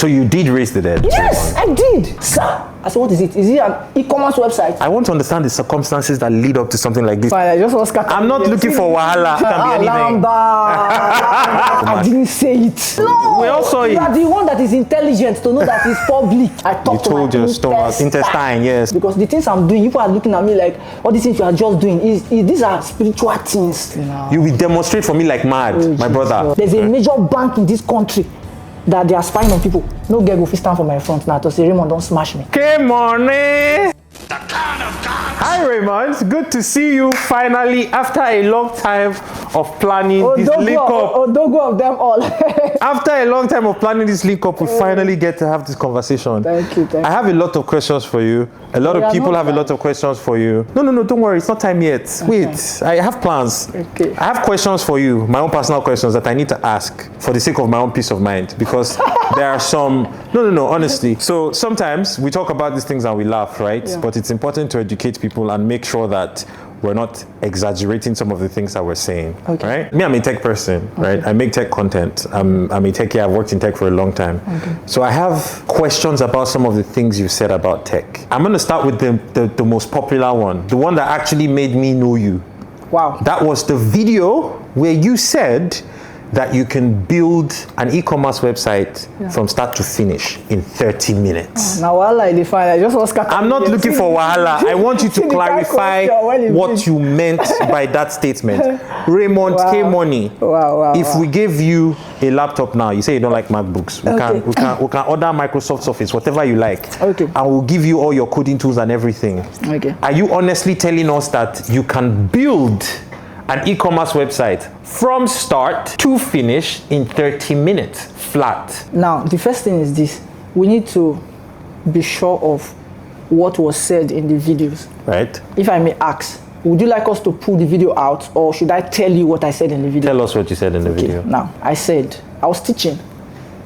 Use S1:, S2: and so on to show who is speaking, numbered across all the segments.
S1: So you did raise the dead?
S2: Yes, I did. Sir, I said, what is it? Is it an e-commerce website?
S1: I want to understand the circumstances that lead up to something like this.
S2: Fine, I just was
S1: I'm not looking for wahala. It can be anything.
S2: I didn't say it. No,
S1: we all saw it.
S2: You are the one that is intelligent to know that it's public. I talked to my
S1: told your stomach, intestine, yes.
S2: Because the things I'm doing, people are looking at me like, all these things you are just doing, these are spiritual things.
S1: You will demonstrate for me like mad, my brother.
S2: There's a major bank in this country that they are spying on people. No girl will stand for my front now to say, Raymond, don't smash me.
S1: Good morning. Hi Raymond, good to see you finally after a long time of planning this link up.
S2: Odogo of them all.
S1: After a long time of planning this link up, we finally get to have this conversation.
S2: Thank you.
S1: I have a lot of questions for you. A lot of people have a lot of questions for you. No, don't worry, it's not time yet. Okay. Wait, I have plans.
S2: Okay.
S1: I have questions for you, my own personal questions that I need to ask for the sake of my own peace of mind, because there are some, no, honestly. So sometimes we talk about these things and we laugh, right? Yeah. But it's important to educate people and make sure that we're not exaggerating some of the things that we're saying, right? Me, I'm a tech person, right? I make tech content. I'm a techie. I've worked in tech for a long time. So I have questions about some of the things you said about tech. I'm going to start with the most popular one, the one that actually made me know you.
S2: Wow.
S1: That was the video where you said that you can build an e-commerce website from start to finish in 30 minutes.
S2: Now, I define. I just was.
S1: I'm not looking for wahala. I want you to clarify what you meant by that statement. Raymond K Money. If we gave you a laptop now, you say you don't like MacBooks. We can order Microsoft Office, whatever you like. And we'll give you all your coding tools and everything. Are you honestly telling us that you can build an e-commerce website from start to finish in 30 minutes flat?
S2: Now, the first thing is this. We need to be sure of what was said in the videos.
S1: Right. If
S2: I may ask, would you like us to pull the video out, or should I tell you what I said in the video?
S1: Tell us what you said in the video.
S2: Now, I said, I was teaching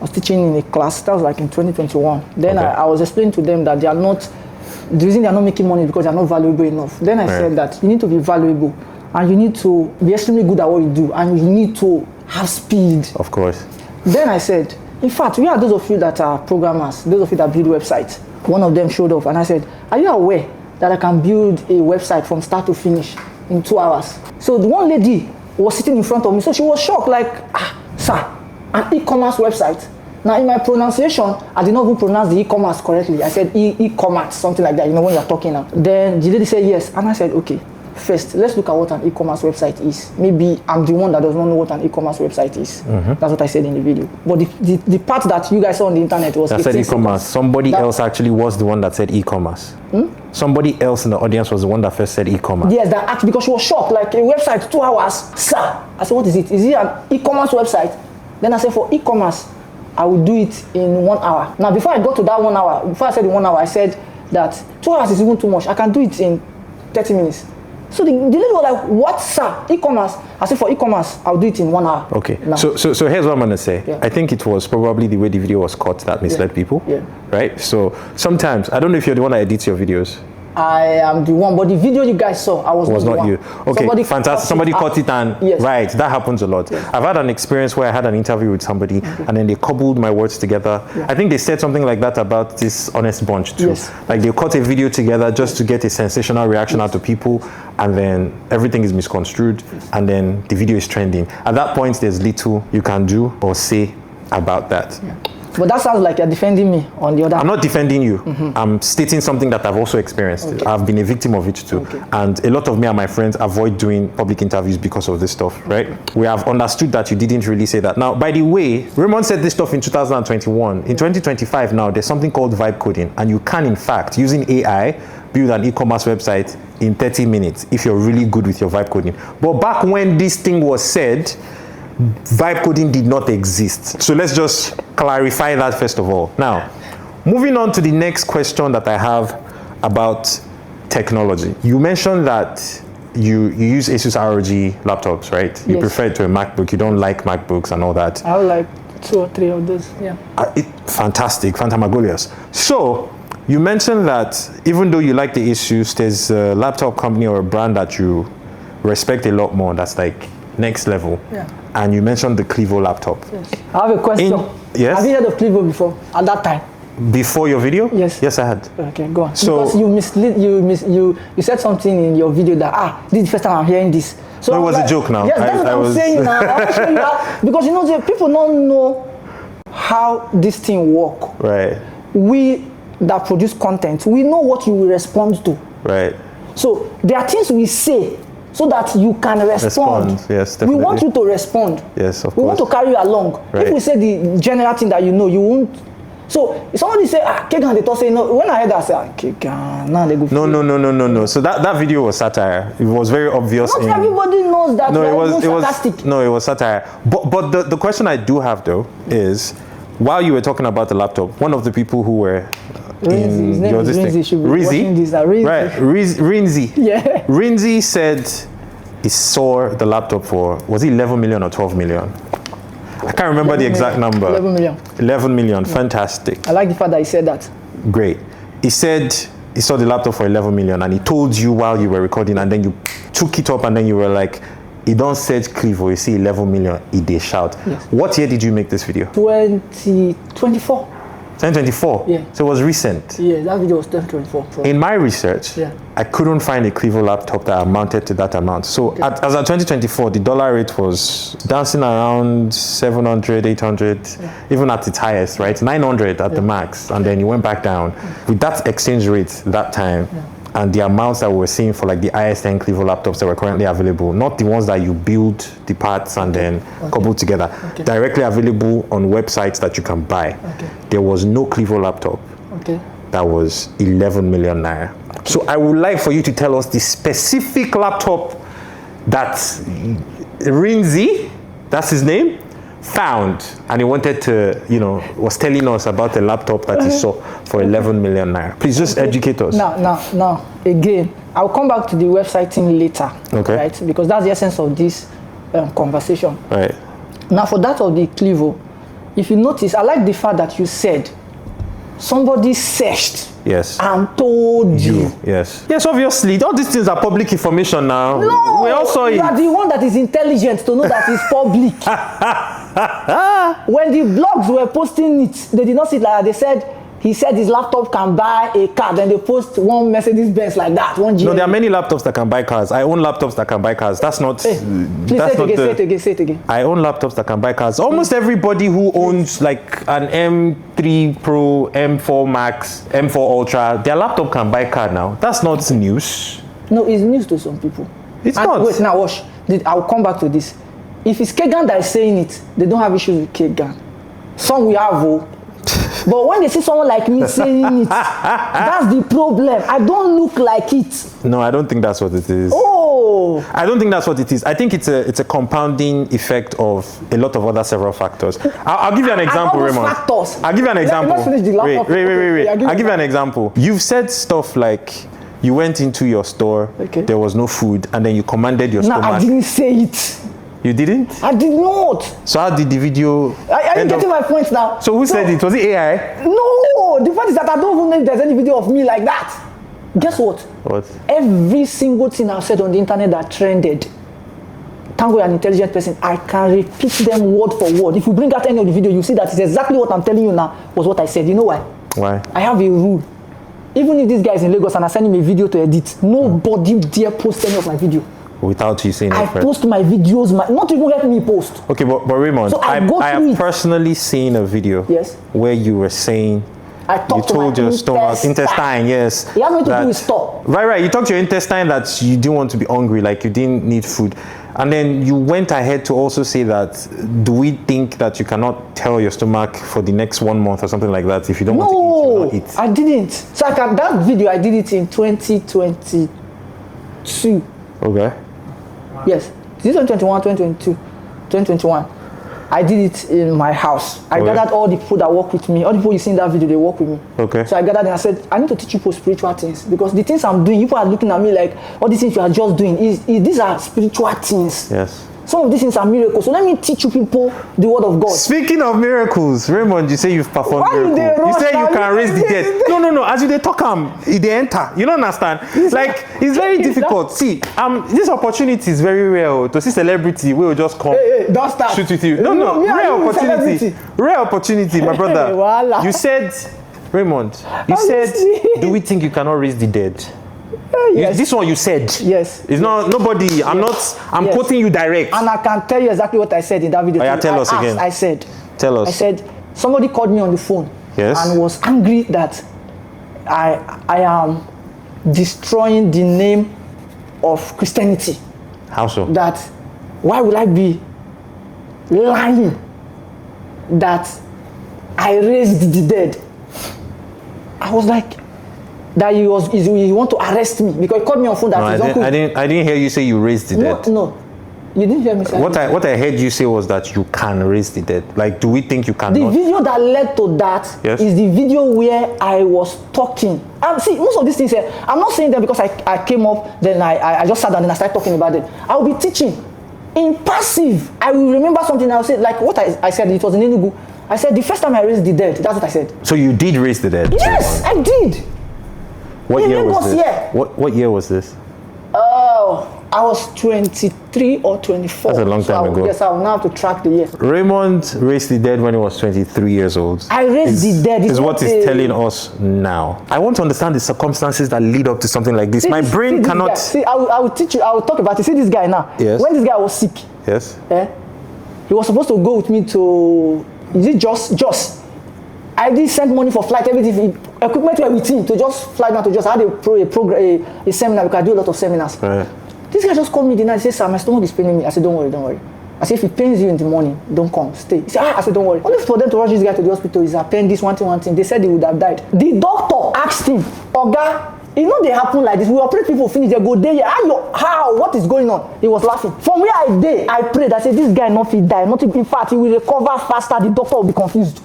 S2: in a class, that was like in 2021. Then I was explaining to them that the reason they are not making money is because they are not valuable enough. Then I said that you need to be valuable, and you need to be extremely good at what you do, and you need to have speed.
S1: Of course.
S2: Then I said, in fact, we are those of you that are programmers, those of you that build websites. One of them showed up and I said, are you aware that I can build a website from start to finish in 2 hours? So the one lady was sitting in front of me, so she was shocked, like, sir, an e-commerce website? Now in my pronunciation, I did not even pronounce the e-commerce correctly. I said e-commerce, something like that, when you're talking now. Then the lady said yes, and I said, okay. First, let's look at what an e-commerce website is. Maybe I'm the one that does not know what an e-commerce website is. That's what I said in the video. But the part that you guys saw on the internet was...
S1: That said e-commerce. Somebody else actually was the one that said e-commerce. Somebody else in the audience was the one that first said e-commerce.
S2: Yes, that asked because she was shocked. Like, a website, 2 hours. Sir, I said, what is it? Is it an e-commerce website? Then I said, for e-commerce, I will do it in 1 hour. Now, before I got to that 1 hour, before I said in 1 hour, I said that 2 hours is even too much. I can do it in 30 minutes. So the lady was like, what, sir? E-commerce? I said, for e-commerce, I'll do it in 1 hour.
S1: Okay. So here's what I'm going to say. I think it was probably the way the video was cut that misled people. Right? So sometimes, I don't know if you're the one that edits your videos.
S2: I am the one, but the video you guys saw, I was not
S1: you. Okay, fantastic. Somebody cut it and right, that happens a lot. I've had an experience where I had an interview with somebody and then they cobbled my words together. I think they said something like that about this Honest Bunch too. Like they cut a video together just to get a sensational reaction out of people, and then everything is misconstrued, and then the video is trending. At that point, there's little you can do or say about that.
S2: But that sounds like you're defending me on the other hand.
S1: I'm not defending you. I'm stating something that I've also experienced. I've been a victim of it too. And a lot of me and my friends avoid doing public interviews because of this stuff, right? We have understood that you didn't really say that. Now, by the way, Raymond said this stuff in 2021. In 2025 now, there's something called vibe coding. And you can, in fact, using AI, build an e-commerce website in 30 minutes if you're really good with your vibe coding. But back when this thing was said, vibe coding did not exist. So let's just clarify that first of all. Now, moving on to the next question that I have about technology. You mentioned that you use Asus ROG laptops, right? You prefer it to a MacBook. You don't like MacBooks and all that.
S2: I would like 2 or 3 of those,
S1: Fantastic, fantamagolious. So, you mentioned that even though you like the Asus, there's a laptop company or a brand that you respect a lot more that's like next level. And you mentioned the Clevo laptop.
S2: I have a question.
S1: Yes.
S2: Have you heard of Clivo before? At that time?
S1: Before your video?
S2: Yes.
S1: Yes, I had.
S2: Okay, go on.
S1: So,
S2: because you said something in your video that this is the first time I'm hearing this. So
S1: no, it was a joke now.
S2: Yes, that's what I'm saying now. I'm showing you that because people don't know how this thing work.
S1: Right.
S2: We that produce content, we know what you will respond to.
S1: Right.
S2: So there are things we say so that you can respond.
S1: Yes, definitely.
S2: We want you to respond.
S1: Yes, of course.
S2: We want to carry you along.
S1: Right.
S2: If we say the general thing that you know, you won't. So if somebody say, Kagan, they thought say no. When I heard that, I said, Kagan, now they go.
S1: No. So that video was satire. It was very obvious.
S2: Not everybody knows that.
S1: No, it was
S2: sarcastic.
S1: No, it was satire. But the question I do have though is, while you were talking about the laptop, one of the people who were
S2: His name is Rinzi. Should be watching this.
S1: Right, Rinzi.
S2: Yeah.
S1: Rinzi said he saw the laptop for, was it 11 million or 12 million? I can't remember the exact number.
S2: 11 million.
S1: 11 million, fantastic.
S2: I like the fact that he said that.
S1: Great. He said he saw the laptop for 11 million and he told you while you were recording, and then you took it up and then you were like, he don't search Clivo, you see 11 million, he did shout. Yes. What year did you make this video?
S2: 2024.
S1: 2024?
S2: Yeah.
S1: So it was recent?
S2: Yeah, that video was 2024.
S1: In my research, I couldn't find a Clivo laptop that amounted to that amount. So as of 2024, the dollar rate was dancing around 700, 800, even at its highest, right? 900 at the max, and then it went back down. With that exchange rate that time, and the amounts that we were seeing for like the ISN Clivo laptops that were currently available, not the ones that you build the parts and then couple together, directly available on websites that you can buy. There was no Clivo laptop that was 11 million naira. So I would like for you to tell us the specific laptop that Rinzi, that's his name, found, and he wanted to, was telling us about the laptop that he saw for 11 million naira. Please just educate us.
S2: Now, again, I'll come back to the website thing later, right? Because that's the essence of this conversation.
S1: Right.
S2: Now, for that of the Clivo, if you notice, I like the fact that you said somebody searched and told you.
S1: Yes, obviously. All these things are public information now.
S2: No,
S1: we all saw it.
S2: You are the one that is intelligent to know that it's public. When the blogs were posting it, they did not see it like that. They said, he said his laptop can buy a car. Then they post one Mercedes Benz like that. One GM.
S1: No, there are many laptops that can buy cars. I own laptops that can buy cars. That's not.
S2: Please say it again.
S1: I own laptops that can buy cars. Almost everybody who owns like an M3 Pro, M4 Max, M4 Ultra, their laptop can buy car now. That's not news.
S2: No, it's news to some people.
S1: It's not.
S2: Wait, now watch. I'll come back to this. If it's Kagan that is saying it, they don't have issues with Kagan. Some we have. But when they see someone like me saying it, that's the problem. I don't look like it.
S1: No, I don't think that's what it is.
S2: Oh.
S1: I don't think that's what it is. I think it's a compounding effect of a lot of other several factors. I'll give you an example, Raymond. I'll give you an example.
S2: Let's finish the laptop.
S1: Wait. I'll give you an example. You've said stuff like you went into your store, there was no food, and then you commanded your stomach.
S2: No, I didn't say it.
S1: You didn't?
S2: I did not.
S1: So how did the video?
S2: Are you getting my point now?
S1: So who said it? Was it AI?
S2: No, the fact is that I don't even know if there's any video of me like that. Guess what?
S1: What?
S2: Every single thing I've said on the internet that trended, thank God you're an intelligent person, I can repeat them word for word. If you bring out any of the video, you see that it's exactly what I'm telling you now was what I said. You know why?
S1: Why?
S2: I have a rule. Even if this guy is in Lagos and I send him a video to edit, nobody dare post any of my video.
S1: Without you saying it first.
S2: I post my videos, not even let me post.
S1: Okay, but Raymond,
S2: so I
S1: have personally seen a video where you were saying you told your stomach, intestine, yes.
S2: It has nothing to do with stop.
S1: Right. You talked to your intestine that you didn't want to be hungry, like you didn't need food. And then you went ahead to also say that, do we think that you cannot tell your stomach for the next 1 month or something like that if you don't want to eat, you will not eat?
S2: I didn't. So that video, I did it in 2022.
S1: Okay.
S2: Yes, this is 2021, 2022, 2021. I did it in my house. I gathered all the people that work with me. All the people you see in that video, they work with me.
S1: Okay.
S2: So I gathered and I said, I need to teach you spiritual things because the things I'm doing, people are looking at me like, all these things you are just doing, these are spiritual things.
S1: Yes.
S2: Some of these things are miracles. So let me teach you people the word of God.
S1: Speaking of miracles, Raymond, you say you've performed
S2: Why you
S1: miracles. You say you can raise the
S2: Yes,
S1: dead. No. As you they talk, they enter. You don't understand. Like, it's very difficult. See, this opportunity is very rare to see celebrity. We will just come.
S2: Hey, don't start.
S1: Shoot with you. No. Rare opportunity. Rare opportunity, my brother.
S2: Voila.
S1: You said, Raymond, you said, do we think you cannot raise the dead?
S2: Yes.
S1: This one you said.
S2: Yes.
S1: It's not nobody. I'm
S2: Yes.
S1: quoting you direct.
S2: And I can tell you exactly what I said in that video.
S1: Oh, yeah, tell us again.
S2: I said.
S1: Tell us.
S2: I said somebody called me on the phone.
S1: Yes.
S2: And was angry that I am destroying the name of Christianity.
S1: How so?
S2: That why would I be lying that I raised the dead? I was like, that he want to arrest me because he called me on phone that
S1: No,
S2: his uncle.
S1: I didn't hear you say you raised the dead.
S2: No, you didn't hear me say that.
S1: What I heard you say was that you can raise the dead. Like, do we think you
S2: The
S1: cannot?
S2: video that led to that
S1: Yes.
S2: is the video where I was talking. And see, most of these things, I'm not saying them because I came up, then I just sat down and I started talking about it. I will be teaching in passive. I will remember something. I will say, like what I said, it was in Enugu. I said, the first time I raised the dead, that's what I said.
S1: So you did raise the dead?
S2: Yes, I did.
S1: What
S2: In
S1: year was
S2: Lagos,
S1: this?
S2: yeah.
S1: What year was this?
S2: Oh, I was 23 or 24.
S1: That's a long time ago.
S2: Yes, I will now have to track the year.
S1: Raymond raised the dead when he was 23 years old.
S2: I raised the dead.
S1: Is what he's telling us now. I want to understand the circumstances that lead up to something like this. My brain cannot.
S2: Guy. See, I will teach you. I will talk about it. See this guy now.
S1: Yes.
S2: When this guy was sick,
S1: Yes.
S2: he was supposed to go with me to. Is it Jos? I did send money for flight, everything, equipment were with him to just fly down to Jos. I had a seminar because I do a lot of seminars.
S1: Right.
S2: This guy just called me the night. He said, "Sir, my stomach is paining me." I said, "Don't worry. I said, if it pains you in the morning, don't come, stay." He said, I said, "Don't worry." Only for them to rush this guy to the hospital, his appendix, one thing. They said he would have died. The doctor asked him, "Oga, you know they happen like this. We operate people, finish, they go there. How? What is going on?" He was laughing. From where I prayed. I said, "This guy not fit die. In fact, he will recover faster. The doctor will be confused."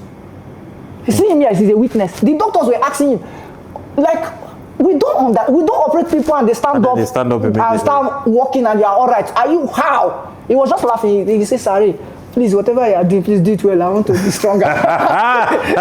S2: You see him here, he's a witness. The doctors were asking him, like, we don't operate people and they stand up and start walking and they are all right. Are you how? He was just laughing. He said, "Sorry, please, whatever you are doing, please do it well. I want to be stronger."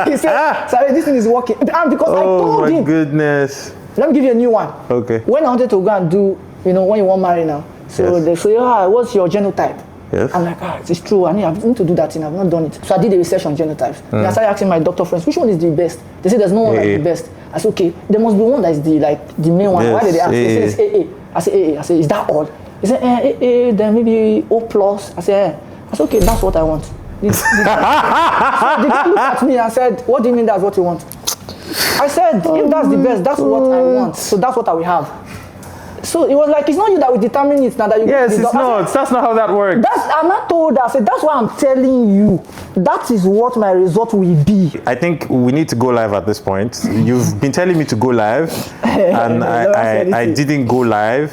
S2: He said, "Sorry, this thing is working." And because I told him,
S1: oh my goodness.
S2: Let me give you a new one.
S1: Okay.
S2: When I wanted to go and do, when you want to marry now, so
S1: Yes.
S2: they say, "What's your genotype?"
S1: Yes.
S2: I'm like, it's true. I need to do that thing. I've not done it. So I did a research on genotypes. And I started asking my doctor friends, which one is the best? They say there's no one that's the best. I said, okay, there must be one that is the main one.
S1: Yes.
S2: Why did they ask? They say it's AA. I say AA. I say, is that all? They say, AA, then maybe O plus. I say, okay, that's what I want. So they looked at me and said, "What do you mean that's what you want?" I said, if that's the best, that's what I want. So that's what I will have. So it was like, it's not you that will determine it now that you.
S1: Yes, it's not. That's not how that works.
S2: I'm not told that. I said, that's why I'm telling you. That is what my result will be.
S1: I think we need to go live at this point. You've been telling me to go live, and I didn't go live,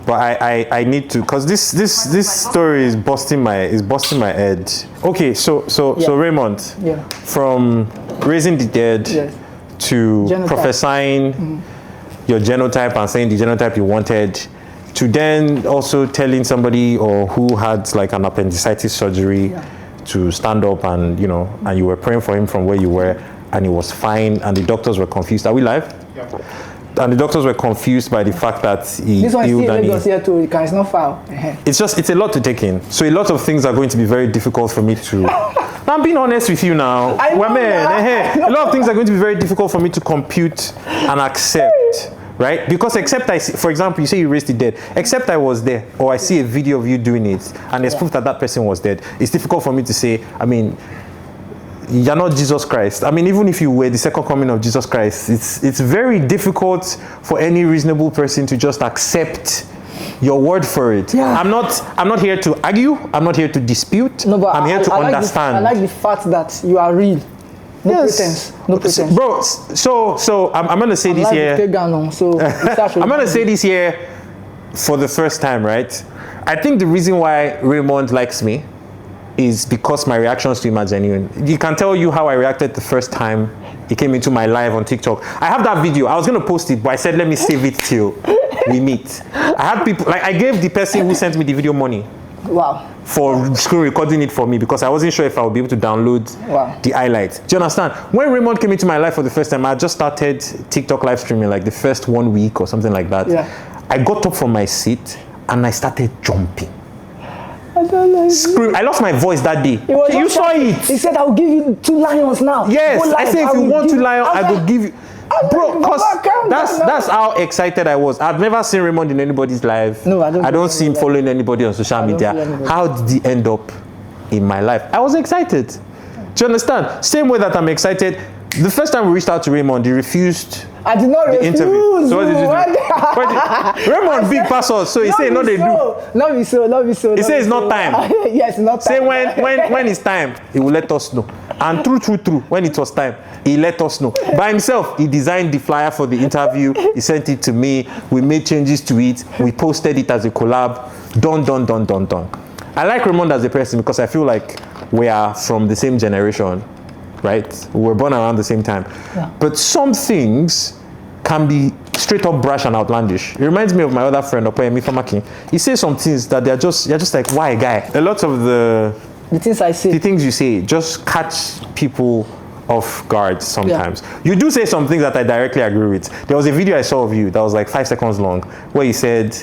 S1: but I need to, because this story is busting my head. Okay, so Raymond, from raising the dead to genotype. Prophesying your genotype and saying the genotype you wanted, to then also telling somebody or who had like an appendicitis surgery to stand up and and you were praying for him from where you were and he was fine and the doctors were confused. Are we live?
S2: Yeah.
S1: And the doctors were confused by the fact that he
S2: this one
S1: healed
S2: still
S1: and
S2: Lagos here too. It's not foul.
S1: It's a lot to take in. So a lot of things are going to be very difficult for me to. I'm being honest with you now. A lot of things are going to be very difficult for me to compute and accept, right? Because for example, you say you raised the dead, except I was there, or I see a video of you doing it, and there's proof that person was dead. It's difficult for me to say, you're not Jesus Christ. Even if you were the second coming of Jesus Christ, it's very difficult for any reasonable person to just accept your word for it. Yeah. I'm not here to argue. I'm not here to dispute. No, but I'm here to understand.
S2: I like the fact that you are real. No pretense. No pretense.
S1: Bro, so I'm going to say this here. I'm going to say this here for the first time, right? I think the reason why Raymond likes me is because my reactions to him are genuine. He can tell you how I reacted the first time he came into my live on TikTok. I have that video. I was going to post it, but I said, let me save it till we meet. I had people, like I gave the person who sent me the video money.
S2: Wow.
S1: for screen recording it for me because I wasn't sure if I would be able to download the highlights. Do you understand? When Raymond came into my life for the first time, I just started TikTok live streaming like the first 1 week or something like that.
S2: Yeah.
S1: I got up from my seat and I started jumping.
S2: I don't like
S1: Scream. I lost my voice that day. You saw it.
S2: He said, I'll give you 2 lions now.
S1: Yes, I said if you want 2 lions, I will give you. Bro, because that's how excited I was. I've never seen Raymond in anybody's life.
S2: No, I don't
S1: see him following anybody on social media. How did he end up in my life? I was excited. Do you understand? Same way that I'm excited. The first time we reached out to Raymond, he refused.
S2: I did not refuse.
S1: Interview. So what did you do? Raymond big passes, so he said no they do.
S2: Not be so.
S1: He said it's not time.
S2: Yes, not time.
S1: Say when it's time, he will let us know. And true, when it was time, he let us know. By himself, he designed the flyer for the interview. He sent it to me. We made changes to it. We posted it as a collab. Done. I like Raymond as a person because I feel like we are from the same generation, right? We were born around the same time.
S2: Yeah.
S1: But some things can be straight up brash and outlandish. It reminds me of my other friend, Opeyemi Famaki. He says some things that you're just like, why, guy? A lot of the
S2: things I say,
S1: the things you say just catch people off guard sometimes. Yeah. You do say some things that I directly agree with. There was a video I saw of you that was like 5 seconds long where you said,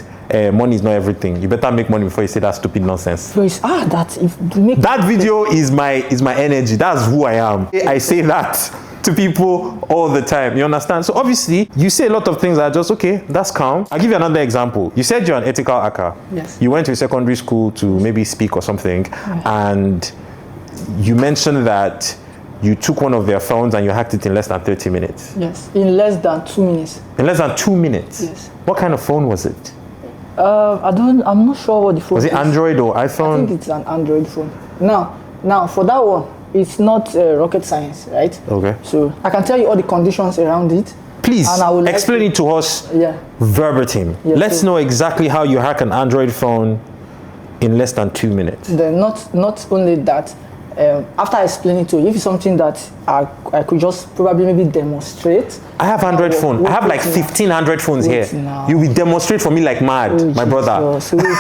S1: money is not everything. You better make money before you say that stupid nonsense.
S2: That
S1: video is my energy. That's who I am. I say that to people all the time. You understand? So obviously, you say a lot of things that are just, okay, that's calm. I'll give you another example. You said you're an ethical hacker.
S2: Yes.
S1: You went to secondary school to maybe speak or something, and you mentioned that you took one of their phones and you hacked it in less than 30 minutes.
S2: Yes, in less than 2 minutes.
S1: In less than 2 minutes?
S2: Yes.
S1: What kind of phone was it?
S2: I'm not sure what the phone is.
S1: Was it Android or iPhone?
S2: I think it's an Android phone. Now for that one, it's not rocket science, right?
S1: Okay.
S2: So I can tell you all the conditions around it.
S1: Please explain it to us verbatim.
S2: Yeah,
S1: Let's know exactly how you hack an Android phone in less than 2 minutes.
S2: Then not only that, after explaining to you, if it's something that I could just probably maybe demonstrate.
S1: I have Android phone. I have like 15 Android phones here.
S2: Now.
S1: You will demonstrate for me like mad, my brother.
S2: So let me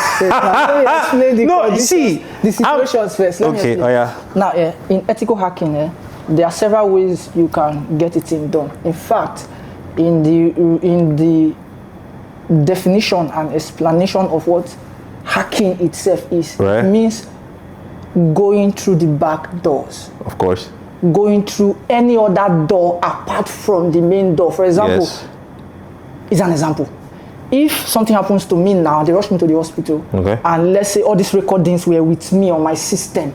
S2: explain the situations first.
S1: Okay,
S2: Now, in ethical hacking, there are several ways you can get it done. In fact, in the definition and explanation of what hacking itself is, it means going through the back doors.
S1: Of course.
S2: Going through any other door apart from the main door. For example, is an example. If something happens to me now, they rush me to the hospital, and let's say all these recordings were with me on my system,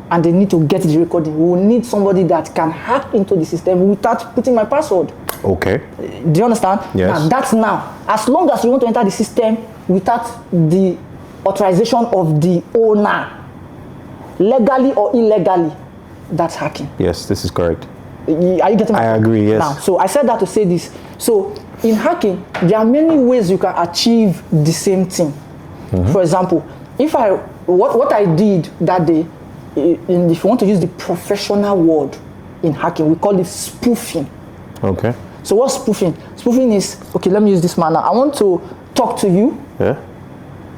S2: and they need to get the recording, we will need somebody that can hack into the system without putting my password.
S1: Okay.
S2: Do you understand?
S1: Yes.
S2: Now, as long as you want to enter the system without the authorization of the owner, legally or illegally, that's hacking.
S1: Yes, this is correct.
S2: Are you getting my point?
S1: I agree, yes.
S2: Now, so I said that to say this. So in hacking, there are many ways you can achieve the same thing. For example, what I did that day, if you want to use the professional word in hacking, we call it spoofing.
S1: Okay.
S2: So what's spoofing? Spoofing is, okay, let me use this manner. I want to talk to you.
S1: Yeah.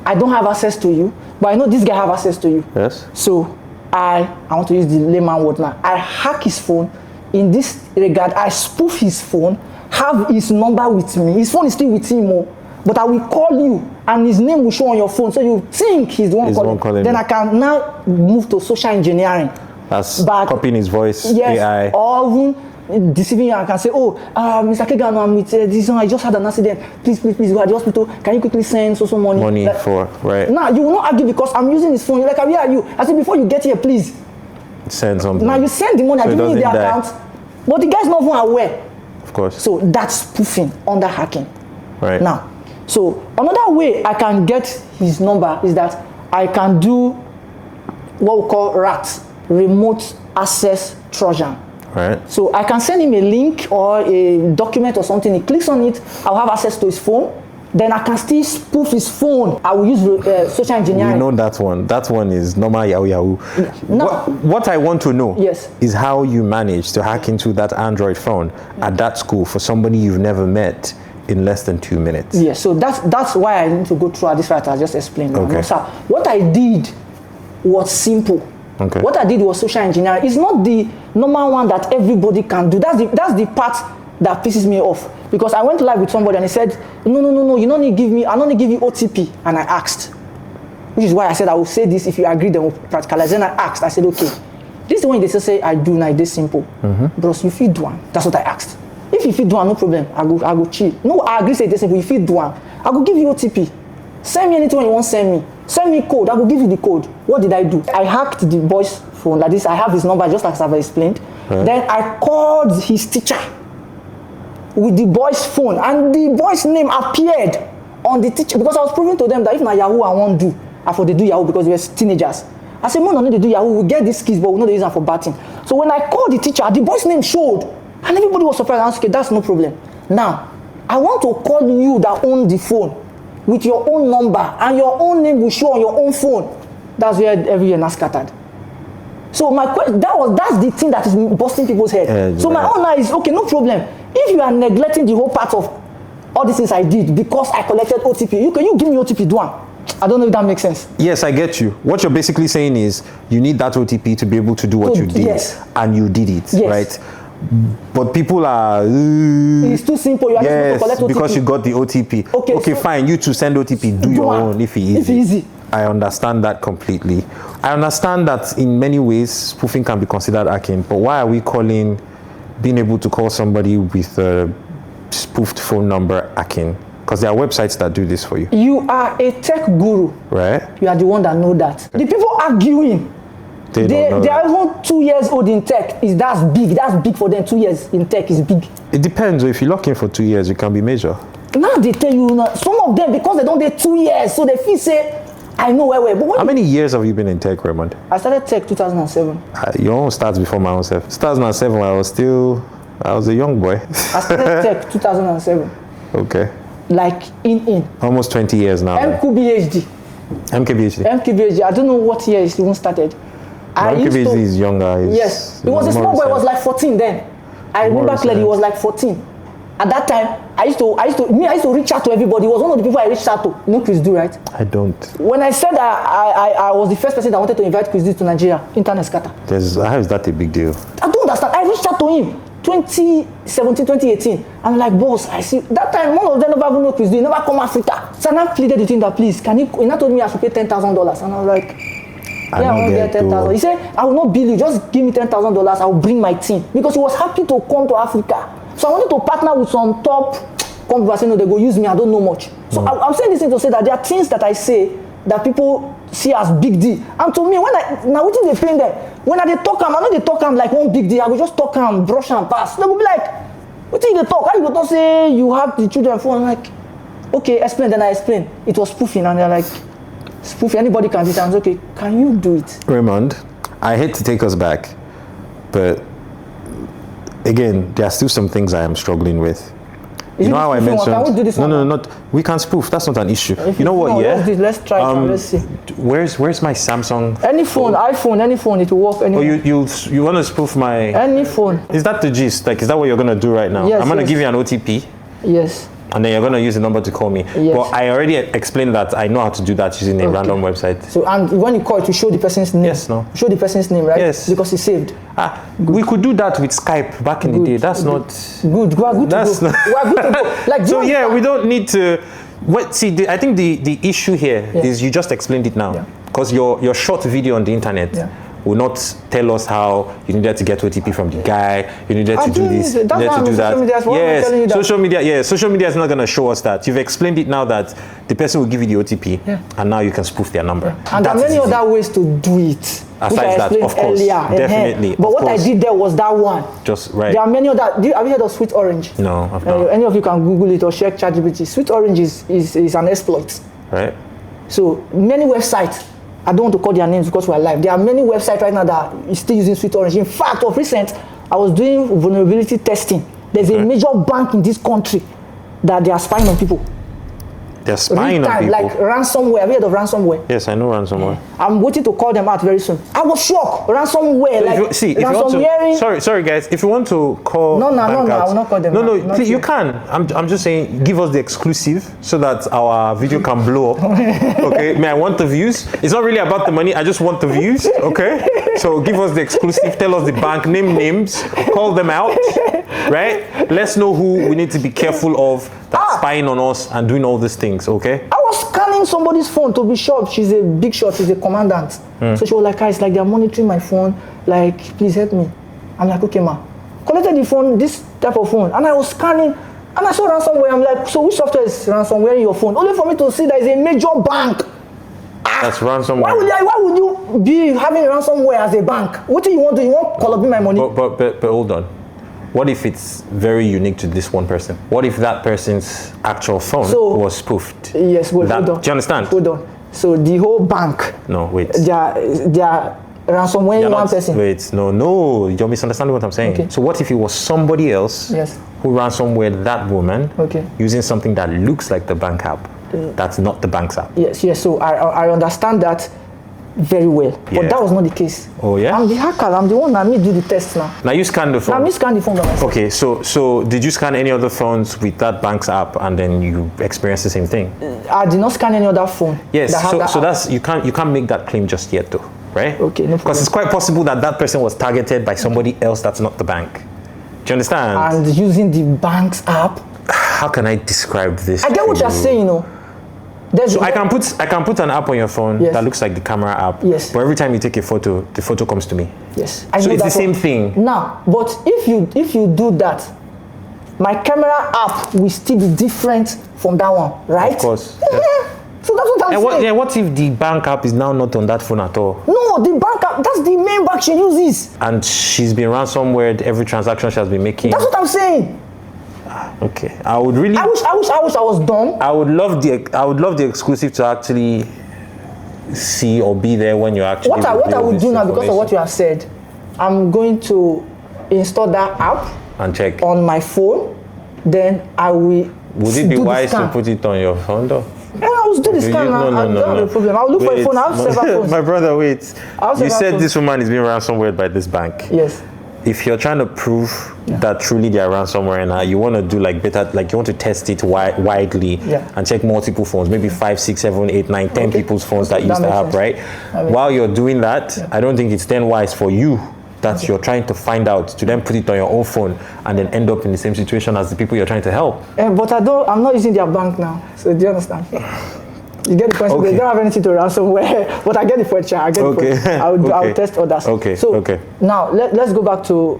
S2: I don't have access to you, but I know this guy have access to you.
S1: Yes.
S2: So I want to use the layman word now. I hack his phone. In this regard, I spoof his phone, have his number with me. His phone is still with him, but I will call you, and his name will show on your phone, so you think he's the one calling. Then I can now move to social engineering.
S1: That's copying his voice,
S2: yes,
S1: AI.
S2: Or even deceiving you. I can say, Mr. Kagan, I'm with this one. I just had an accident. Please, go at the hospital. Can you quickly send so money?
S1: Money for, right.
S2: Now, you will not argue because I'm using his phone. You're like, where are you? I said, before you get here, please.
S1: Send something.
S2: Now, you send the money. I give you the account. But the guy's not even aware.
S1: Of course.
S2: So that's spoofing under hacking.
S1: Right.
S2: Now, so another way I can get his number is that I can do what we call RAT, remote access Trojan.
S1: Right.
S2: So I can send him a link or a document or something. He clicks on it. I'll have access to his phone. Then I can still spoof his phone. I will use social engineering.
S1: You know that one. That one is normal Yahoo.
S2: No.
S1: What I want to know
S2: is
S1: how you managed to hack into that Android phone at that school for somebody you've never met in less than 2 minutes.
S2: Yes, so that's why I need to go through this right I just explained.
S1: Okay.
S2: No, sir. What I did was simple.
S1: Okay.
S2: What I did was social engineering. It's not the normal one that everybody can do. That's the part that pisses me off. Because I went live with somebody and he said, no, you don't need to give me, I don't need to give you OTP. And I asked, which is why I said I will say this if you agree, then we'll practicalize. Then I asked, I said, okay, this is the one they say I do now, this simple. Bros, you feed one. That's what I asked. If you feed one, no problem. I go chill. No, I agree say this simple. You feed one. I go give you OTP. Send me anything you want send me. Send me code. I will give you the code. What did I do? I hacked the boy's phone like this. I have his number just like I've explained. Then I called his teacher with the boy's phone, and the boy's name appeared on the teacher because I was proving to them that if na Yahoo I won't do, I for they do Yahoo because we were teenagers. I said, no, they do Yahoo. We get these skills, but we know they use them for batting. So when I called the teacher, the boy's name showed, and everybody was surprised. I said, okay, that's no problem. Now, I want to call you that own the phone with your own number, and your own name will show on your own phone. That's where every year now scattered. So my question, that's the thing that is busting people's head. So my own now is, okay, no problem. If you are neglecting the whole part of all these things I did because I collected OTP, you give me OTP, do one. I don't know if that makes sense.
S1: Yes, I get you. What you're basically saying is you need that OTP to be able to do what you did, and you did it, right? But people are
S2: it's too simple. You are
S1: yes,
S2: supposed to collect OTP
S1: because you got the OTP. Okay, so fine. You to send OTP, do your own if it's easy. I understand that completely. I understand that in many ways spoofing can be considered hacking, but why are we calling being able to call somebody with a spoofed phone number hacking? Because there are websites that do this for you.
S2: You are a tech guru,
S1: right?
S2: You are the one that know that. The people arguing, they are even 2 years old in tech. That's big. That's big for them. 2 years in tech is big.
S1: It depends. If you lock in for 2 years, you can be major.
S2: Now they tell you, some of them, because they don't do 2 years, so they feel say, I know where. But
S1: how many years have you been in tech, Raymond?
S2: I started tech 2007.
S1: Your own starts before my own self. 2007, I was a young boy.
S2: I started tech 2007.
S1: Okay.
S2: Like in.
S1: Almost 20 years now.
S2: MKBHD.
S1: MKBHD.
S2: I don't know what year it even started.
S1: MKBHD is younger.
S2: Yes. It was a small boy. It was like 14 then. I remember clearly he was like 14. At that time, I used to reach out to everybody. He was one of the people I reached out to. You know Chris Du, right?
S1: I don't.
S2: When I said I was the first person that wanted to invite Chris Du to Nigeria, internet scatter.
S1: How is that a big deal?
S2: I don't understand. I reached out to him 2017, 2018. I'm like, boss, I see. That time, one of them never even know Chris Du. He never come Africa. So I pleaded with him that please, he not told me I should pay $10,000. And I was like, I want to get 10,000. He said, I will not bill you. Just give me $10,000. I will bring my team. Because he was happy to come to Africa. So I wanted to partner with some top companies. Saying, no, they go use me. I don't know much. So I'm saying this thing to say that there are things that I say that people see as big deal. And to me, now what they pay them? When I talk them, I know they talk them like one big deal. I will just talk them, brush and pass. They will be like, what do you talk? How you go to say you have the children phone? I'm like, okay, explain. Then I explain. It was spoofing, and they're like, spoofing. Anybody can do it. I'm like, okay, can you do it?
S1: Raymond, I hate to take us back, but again, there are still some things I am struggling with. You know how I mentioned?
S2: Can we do this
S1: not. We can spoof. That's not an issue. You know what?
S2: Let's try it. Let's see.
S1: Where's my Samsung?
S2: Any phone, iPhone, any phone, it will work.
S1: Oh, you want to spoof my?
S2: Any phone.
S1: Is that the gist? Like, is that what you're gonna do right now?
S2: Yes.
S1: I'm gonna give you an OTP.
S2: Yes.
S1: And then you're going to use the number to call me.
S2: Yes.
S1: But I already explained that I know how to do that using a random website.
S2: So, and when you call it, you show the person's name.
S1: Yes, no.
S2: Show the person's name, right?
S1: Yes.
S2: Because it's saved.
S1: We could do that with Skype back in the day. That's not...
S2: Good. We are good to go. We are good to go. Like,
S1: so, yeah, we don't need to... I think the issue here is you just explained it now. Because your short video on the internet will not tell us how you needed to get OTP from the guy, you needed to do this, you needed to do that. Yes, social media is not going to show us that. You've explained it now that the person will give you the OTP and now you can spoof their number.
S2: And there are many other ways to do it.
S1: Aside that, of course, definitely.
S2: But what I did there was that one.
S1: Just right.
S2: There are many other. Have you heard of Sweet Orange?
S1: No, I've not.
S2: Any of you can Google it or check ChatGPT. Sweet Orange is an exploit.
S1: Right.
S2: So many websites. I don't want to call their names because we're live. There are many websites right now that are still using Sweet Orange. In fact, of recent, I was doing vulnerability testing. There's a major bank in this country that they are spying on people.
S1: They're spying on people.
S2: Like ransomware. Have you heard of ransomware?
S1: Yes, I know ransomware.
S2: I'm waiting to call them out very soon. I was shocked. Ransomware.
S1: So if you want to, sorry guys, if you want to call
S2: No, I will not call them.
S1: No, please, you can. I'm just saying, give us the exclusive so that our video can blow up. Okay, I want the views. It's not really about the money. I just want the views. Okay, so give us the exclusive. Tell us the bank, name names, call them out. Right? Let's know who we need to be careful of that's spying on us and doing all these things. Okay.
S2: I was scanning somebody's phone to be sure she's a big shot. She's a commandant. So she was like, it's like they're monitoring my phone. Like, please help me. I'm like, okay, ma. Collected the phone, this type of phone, and I was scanning, and I saw ransomware. I'm like, so which software is ransomware in your phone? Only for me to see that is a major bank.
S1: That's ransomware.
S2: Why would you be having ransomware as a bank? What do you want? Do you want to call up my money?
S1: But hold on. What if it's very unique to this one person? What if that person's actual phone was spoofed?
S2: Yes, hold on.
S1: Do you understand?
S2: Hold on. So the whole bank.
S1: No, wait.
S2: They are ransomware one person.
S1: Wait, no, you're misunderstanding what I'm saying. Okay. So what if it was somebody else who ransomware that woman using something that looks like the bank app? That's not the bank's app.
S2: Yes. So I understand that very well. Yeah. But that was not the case.
S1: Oh yeah?
S2: I'm the hacker. I'm the one that me do the test now.
S1: Now you scan the phone.
S2: Now me scan the phone by myself.
S1: Okay, so did you scan any other phones with that bank's app and then you experienced the same thing?
S2: I did not scan any other phone.
S1: Yes, so that's you can't make that claim just yet though, right?
S2: Okay, no problem.
S1: Because it's quite possible that person was targeted by somebody else that's not the bank. Do you understand?
S2: And using the bank's app.
S1: How can I describe this?
S2: I get what you're saying, you know.
S1: So I can put an app on your phone that looks like the camera app.
S2: Yes.
S1: But every time you take a photo, the photo comes to me.
S2: Yes.
S1: So it's the same thing.
S2: Now, but if you do that, my camera app will still be different from that one, right?
S1: Of course.
S2: Yeah. So that's what I'm saying.
S1: What if the bank app is now not on that phone at all?
S2: No, the bank app, that's the main bank she uses.
S1: And she's been ransomware every transaction she has been making.
S2: That's what I'm saying.
S1: Okay, I would really.
S2: I wish I was dumb.
S1: I would love the exclusive to actually see or be there when you're actually.
S2: What I would do now, because of what you have said, I'm going to install that app
S1: and check
S2: on my phone. Then I will.
S1: Would it be wise to put it on your phone though?
S2: Yeah, I was doing the scan. I don't have a problem. I'll look for a phone. I have several phones.
S1: My brother, wait. You said this woman is being ransomware by this bank.
S2: Yes.
S1: If you're trying to prove that truly they are ransomware and you want to do like better, like you want to test it widely and check multiple phones, maybe 5, 6, 7, 8, 9, 10 people's phones that use the app, right? While you're doing that, I don't think it's then wise for you that you're trying to find out to then put it on your own phone and then end up in the same situation as the people you're trying to help.
S2: But I'm not using their bank now. So do you understand? You get the point. They don't have anything to ransomware, but I get the point. I get the point. I'll test others.
S1: Okay.
S2: So now let's go back to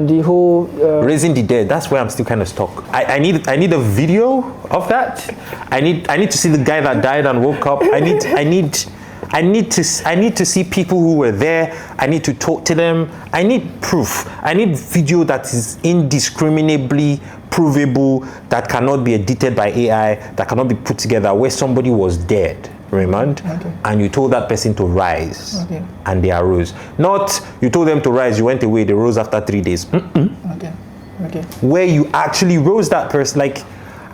S2: the whole
S1: raising the dead. That's where I'm still kind of stuck. I need a video of that. I need to see the guy that died and woke up. I need to see people who were there. I need to talk to them. I need proof. I need video that is indiscriminately provable, that cannot be edited by AI, that cannot be put together, where somebody was dead, Raymond, and you told that person to rise, and they arose. Not you told them to rise, you went away, they rose after 3 days. Where you actually rose that person, like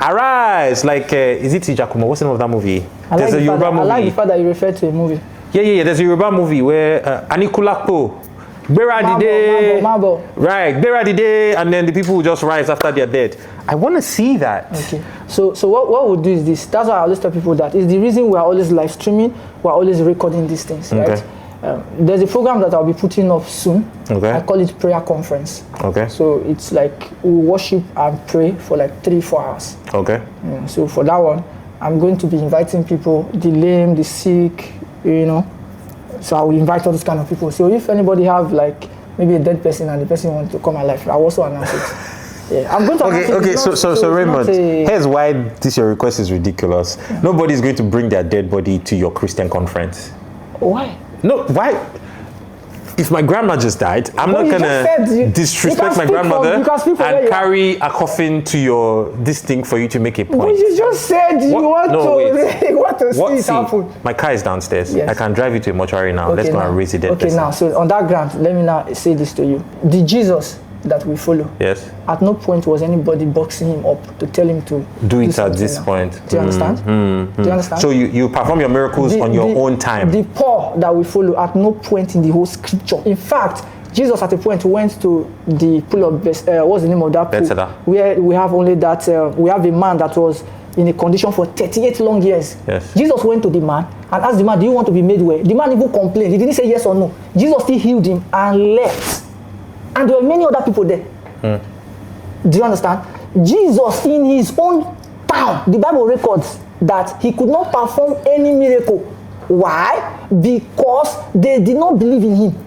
S1: arise, like is it Ijakuma? What's the name of that movie? There's a Yoruba movie.
S2: I like the fact that you referred to a movie.
S1: Yeah. There's a Yoruba movie where Anikulapo.
S2: Marble.
S1: Right, Beradide, and then the people will just rise after they're dead. I want to see that.
S2: Okay. So what we'll do is this. That's why I always tell people that it's the reason we're always live streaming. We're always recording these things, right? There's a program that I'll be putting up soon. I call it prayer conference. So it's like we worship and pray for like 3-4 hours. So for that one, I'm going to be inviting people, the lame, the sick, So I will invite all those kind of people. So if anybody have like maybe a dead person and the person wants to come alive, I'll also announce it. I'm going to announce it.
S1: So Raymond, here's why this your request is ridiculous. Nobody's going to bring their dead body to your Christian conference.
S2: Why?
S1: No, why? If my grandma just died, I'm not gonna disrespect my grandmother and carry a coffin to your this thing for you to make a point.
S2: But you just said you want to see it happen.
S1: My car is downstairs. I can drive you to a mortuary now. Let's go and raise it dead person.
S2: Now, so on that ground, let me now say this to you. The Jesus that we follow.
S1: Yes.
S2: At no point was anybody boxing him up to tell him to
S1: do it at this point.
S2: Do you understand? Do you understand?
S1: So you perform your miracles on your own time.
S2: The Paul that we follow, at no point in the whole scripture. In fact, Jesus at a point went to the pool of what's the name of that pool?
S1: Bethesda.
S2: Where we have only that we have a man that was in a condition for 38 long years.
S1: Yes.
S2: Jesus went to the man and asked the man, do you want to be made well? The man even complained. He didn't say yes or no. Jesus still healed him and left. And there were many other people there. Do you understand? Jesus in his own town, the Bible records that he could not perform any miracle. Why? Because they did not believe in him.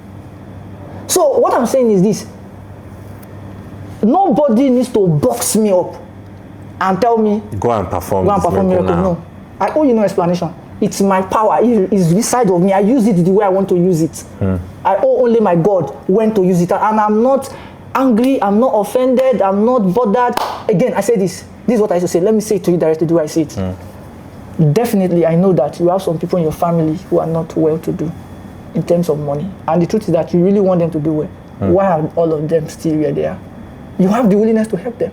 S2: So what I'm saying is this. Nobody needs to box me up and tell me
S1: go and perform
S2: miracle. No, I owe you no explanation. It's my power. It's inside of me. I use it the way I want to use it. I owe only my God when to use it. And I'm not angry. I'm not offended. I'm not bothered. Again, I say this. This is what I used to say. Let me say it to you directly the way I say it. Definitely, I know that you have some people in your family who are not well-to-do in terms of money. And the truth is that you really want them to do well. Why are all of them still where they are? You have the willingness to help them.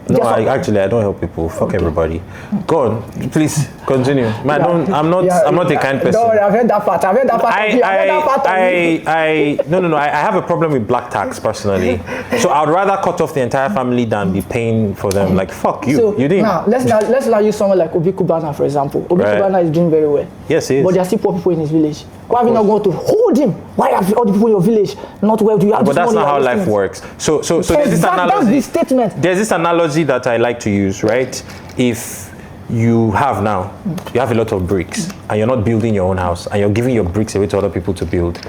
S1: No, I don't help people. Fuck everybody. Go on, please continue. Man, I'm not a kind person.
S2: Don't worry, I've heard that part.
S1: No. I have a problem with black tax personally. So I'd rather cut off the entire family than be paying for them. Like fuck you.
S2: So
S1: you didn't.
S2: Now let's now use someone like Obi Kubana, for example. Obi Kubana is doing very well.
S1: Yes, he is.
S2: But there are still poor people in his village. Why have you not gone to hold him? Why have all the people in your village not well? Do you have
S1: but that's not how life works. So there's this analogy.
S2: That's the statement.
S1: There's this analogy that I like to use, right? If you have a lot of bricks and you're not building your own house and you're giving your bricks away to other people to build,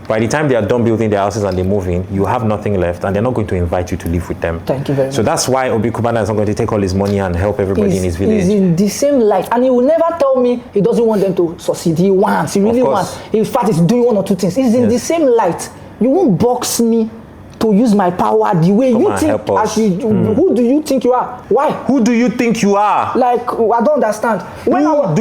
S1: by the time they are done building their houses and they move in, you have nothing left and they're not going to invite you to live with them.
S2: Thank you very much.
S1: So that's why Obi Kubana is not going to take all his money and help everybody in his village.
S2: He's in the same light, and he will never tell me he doesn't want them to succeed. He wants, he really wants. In fact, he's doing one or two things. He's in the same light. You won't box me to use my power the way you think. Who do you think you are? Why?
S1: Who do you think you are?
S2: Like, I don't understand. When I was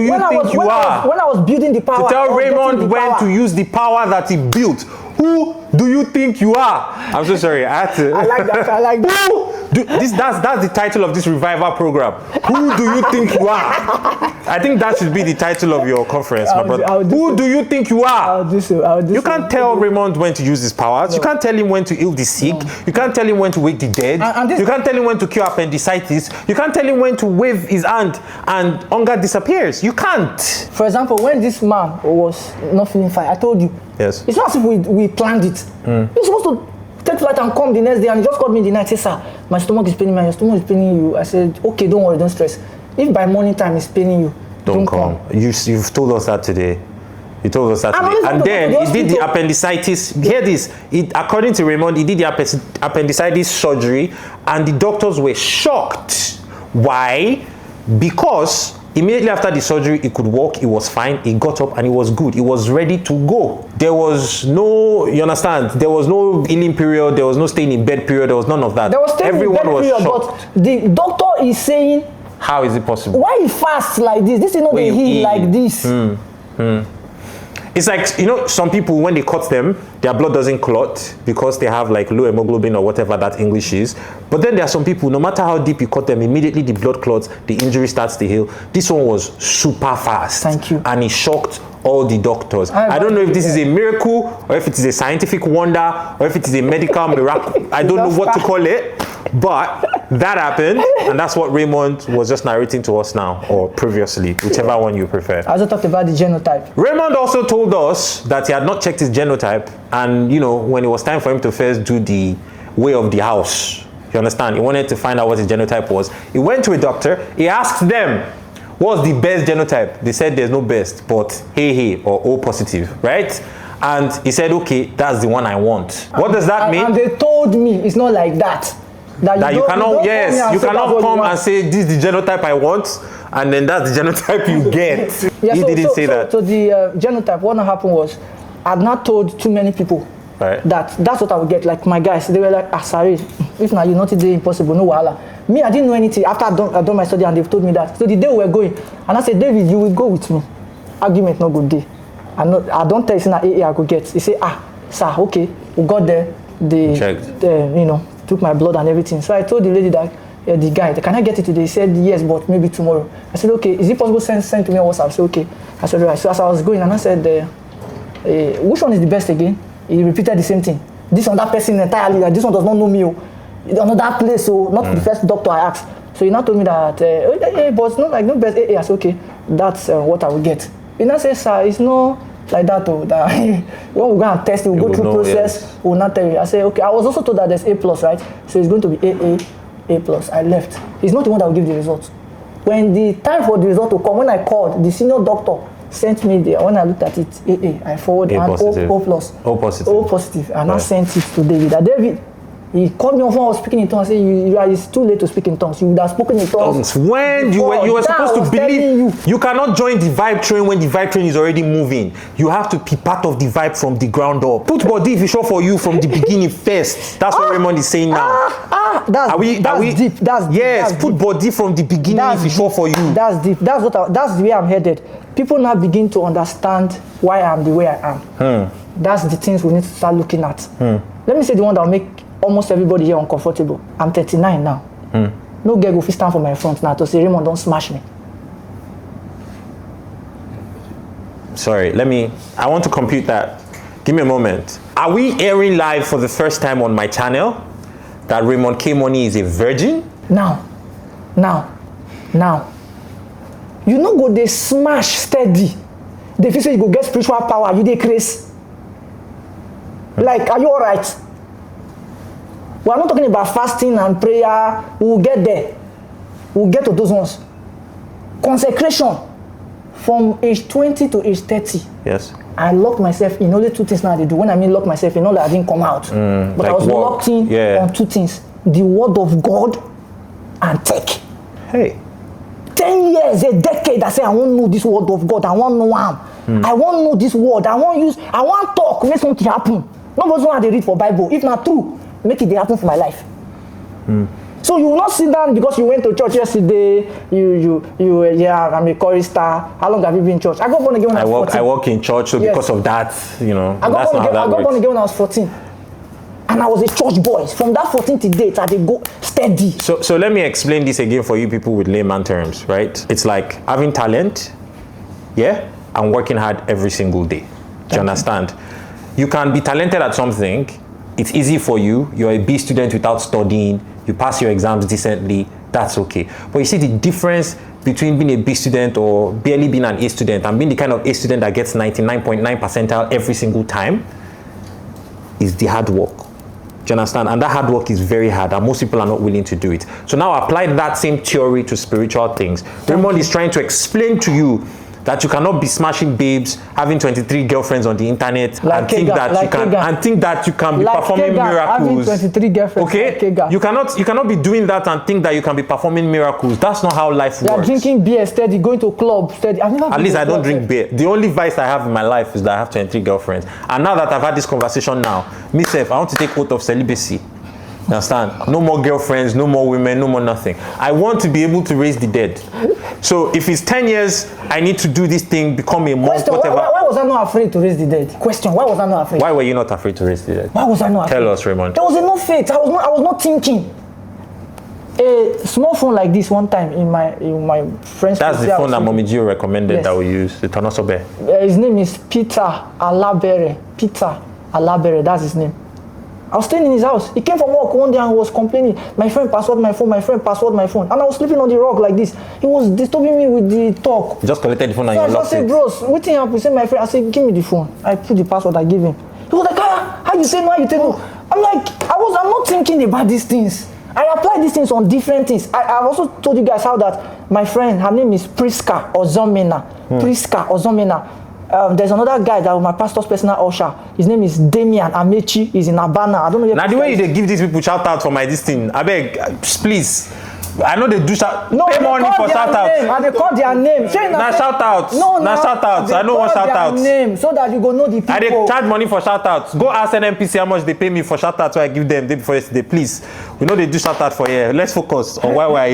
S2: building the power,
S1: to tell Raymond when to use the power that he built. Who do you think you are? I'm so sorry. I had to.
S2: I like that. I like that.
S1: That's the title of this revival program. Who do you think you are? I think that should be the title of your conference, my brother. Who do you think you are? You can't tell Raymond when to use his powers. No. You can't tell him when to heal the sick. No. You can't tell him when to wake the dead. You can't tell him when to cure appendicitis. You can't tell him when to wave his hand and hunger disappears. You can't.
S2: For example, when this man was not feeling fine, I told you.
S1: Yes.
S2: It's not as if we planned it. You're supposed to take flight and come the next day, and he just called me in the night. Say, sir, my stomach is paining me. Your stomach is paining you. I said, okay, don't worry, don't stress. If by morning time it's paining you, don't come.
S1: You've told us that today. You told us that today. And then he did the appendicitis. Hear this. According to Raymond, he did the appendicitis surgery, and the doctors were shocked. Why? Because immediately after the surgery, he could walk, he was fine, he got up and he was good. He was ready to go. There was no, you understand, there was no healing period, there was no staying in bed period, there was none of that.
S2: There was staying in bed period,
S1: shocked.
S2: But the doctor is saying,
S1: how is it possible?
S2: Why he fast like this? This is not the heal like this.
S1: It's like, some people, when they cut them, their blood doesn't clot because they have like low hemoglobin or whatever that English is. But then there are some people, no matter how deep you cut them, immediately the blood clots, the injury starts to heal. This one was super fast.
S2: Thank you.
S1: And it shocked all the doctors. I don't know if this is a miracle or if it is a scientific wonder or if it is a medical miracle. I don't know what to call it. But that happened, and that's what Raymond was just narrating to us now, or previously, whichever one you prefer.
S2: I also talked about the genotype.
S1: Raymond also told us that he had not checked his genotype, and when it was time for him to first do the way of the house, you understand? He wanted to find out what his genotype was. He went to a doctor. He asked them, what's the best genotype? They said there's no best, but hey, or O positive, right? And he said, okay, that's the one I want. What does that mean?
S2: And they told me it's not like that. That
S1: you cannot come and say this is the genotype I want, and then that's the genotype you get. He didn't say that.
S2: So the genotype, what happened was, I had not told too many people that's what I would get. Like my guys, they were like, sorry, if now you're not today, impossible, no wahala. Me, I didn't know anything after I'd done my study, and they've told me that. So the day we were going, and I said, David, you will go with me. Argument no good day. I don't tell you that I could get. He said, sir, okay, we got there. they took my blood and everything. So I told the lady that the guy, can I get it today? He said yes, but maybe tomorrow. I said okay. Is it possible send to me on WhatsApp? I said okay. I said right. So as I was going, and I said, which one is the best again? He repeated the same thing. This one, that person entirely. Like, this one does not know me. Another place, so not the first doctor I asked. So he now told me that, but it's not like no best. I said okay, that's what I will get. He now says, sir, it's not like that. That when we go and test it, we'll go through process. Yes. We'll not tell you. I say okay. I was also told that there's A+, right? So it's going to be A+. I left. He's not the one that will give the results. When the time for the result to come, when I called, the senior doctor sent me there. When I looked at it, I forwarded O+. O positive. And I sent it to David. David, he called me on phone. I was speaking in tongues. I said, it's too late to speak in tongues. You would have spoken in tongues.
S1: When you were supposed to believe, you cannot join the vibe train when the vibe train is already moving. You have to be part of the vibe from the ground up. Put body if it's sure for you from the beginning first. That's what Raymond is saying now.
S2: That's deep. That's
S1: put body from the beginning if it's sure for you.
S2: That's deep. That's the way I'm headed. People now begin to understand why I'm the way I am. That's the things we need to start looking at. Let me say the one that will make almost everybody here uncomfortable. I'm 39 now. No girl will stand for my front now to say, Raymond, don't smash me.
S1: Sorry, I want to compute that. Give me a moment. Are we airing live for the first time on my channel that Raymond K. Money is a virgin?
S2: Now. You know go they smash steady. They feel say you go get spiritual power, you dey craze. Like, are you alright? We are not talking about fasting and prayer. We will get there. We'll get to those ones. Consecration from age 20 to age 30.
S1: Yes.
S2: I locked myself in only two things now they do. When I mean lock myself in, not that I didn't come out. But like I was locked in on two things. The word of God and tech.
S1: Hey.
S2: 10 years, a decade, I say I want to know this word of God. I want to know him. I want to know this word. I want to talk, make something happen. Nobody know how they read for Bible. If not true, make it happen for my life. So you will not sit down because you went to church yesterday. I'm a chorister. How long have you been in church? I got born again when I was 14.
S1: I work in church, so because of that,
S2: I got born again when I was 14. And I was a church boy. From that 14th to date, I did go steady.
S1: So let me explain this again for you people with layman terms, right? It's like having talent, and working hard every single day. Do you understand? You can be talented at something. It's easy for you. You're a B student without studying. You pass your exams decently. That's okay. But you see the difference between being a B student or barely being an A student and being the kind of A student that gets 99.9 percentile every single time is the hard work. Do you understand? And that hard work is very hard and most people are not willing to do it. So now apply that same theory to spiritual things. Raymond is trying to explain to you that you cannot be smashing babes, having 23 girlfriends on the internet,
S2: like
S1: and think that you can be performing miracles.
S2: Having 23 girlfriends.
S1: Okay, like you cannot be doing that and think that you can be performing miracles. That's not how life works.
S2: You're drinking beer steady, going to club steady.
S1: At least I don't drink beer. The only vice I have in my life is that I have 23 girlfriends. And now that I've had this conversation myself, I want to take oath of celibacy. You understand? No more girlfriends, no more women, no more nothing. I want to be able to raise the dead. So if it's 10 years, I need to do this thing, become a monk, whatever.
S2: Why was I not afraid to raise the dead? Question, why was I not afraid?
S1: Why were you not afraid to raise the dead?
S2: Why was I not afraid?
S1: Tell us, Raymond.
S2: There was enough faith. I was not thinking. A small phone like this one time in my friend's.
S1: That's the phone that Mommy Gio recommended, yes, that we use, the Tonosobe.
S2: His name is Peter Alabere. Peter Alabere, that's his name. I was staying in his house. He came from work one day and he was complaining. My friend password my phone, And I was sleeping on the rock like this. He was disturbing me with the talk.
S1: You just collected the phone and you locked it.
S2: I said, bros, what thing happened? He said, my friend, I said, give me the phone. I put the password I gave him. He was like, how you say no, how you tell no? I'm like, I'm not thinking about these things. I apply these things on different things. I've also told you guys how that my friend, her name is Priska Ozomena. Priska Ozomena. There's another guy that was my pastor's personal usher. His name is Damian Amechi. He's in Abana. I don't know.
S1: Now the way they give these people shout out for my this thing, I beg, please. I know they do shout.
S2: No,
S1: pay money for shout out.
S2: And they call their name.
S1: Now shout out. No, shout out. I know what shout out.
S2: Name so that you go know the people.
S1: I they charge money for shout outs. Go ask NMPC how much they pay me for shout out. So I give them day before yesterday. Please, we know they do shout out for here. Let's focus on why we're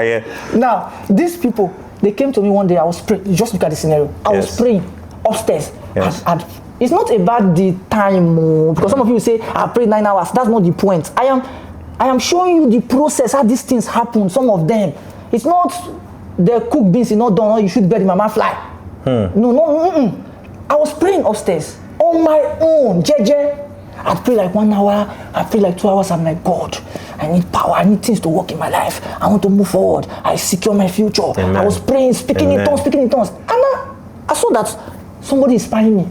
S1: here. Now
S2: these people. They came to me one day, I was praying. Just look at the scenario. I was praying upstairs. Yes. And it's not about the time, because some of you say, I prayed 9 hours. That's not the point. I am showing you the process, how these things happen, some of them. It's not the cook beans is not done, or you should bury mama fly. No. I was praying upstairs on my own, jeje. I'd pray like 1 hour, I'd pray like 2 hours. I'm like, God, I need power, I need things to work in my life. I want to move forward. I secure my future. Amen. I was praying, speaking in tongues. And I saw that somebody inspiring me.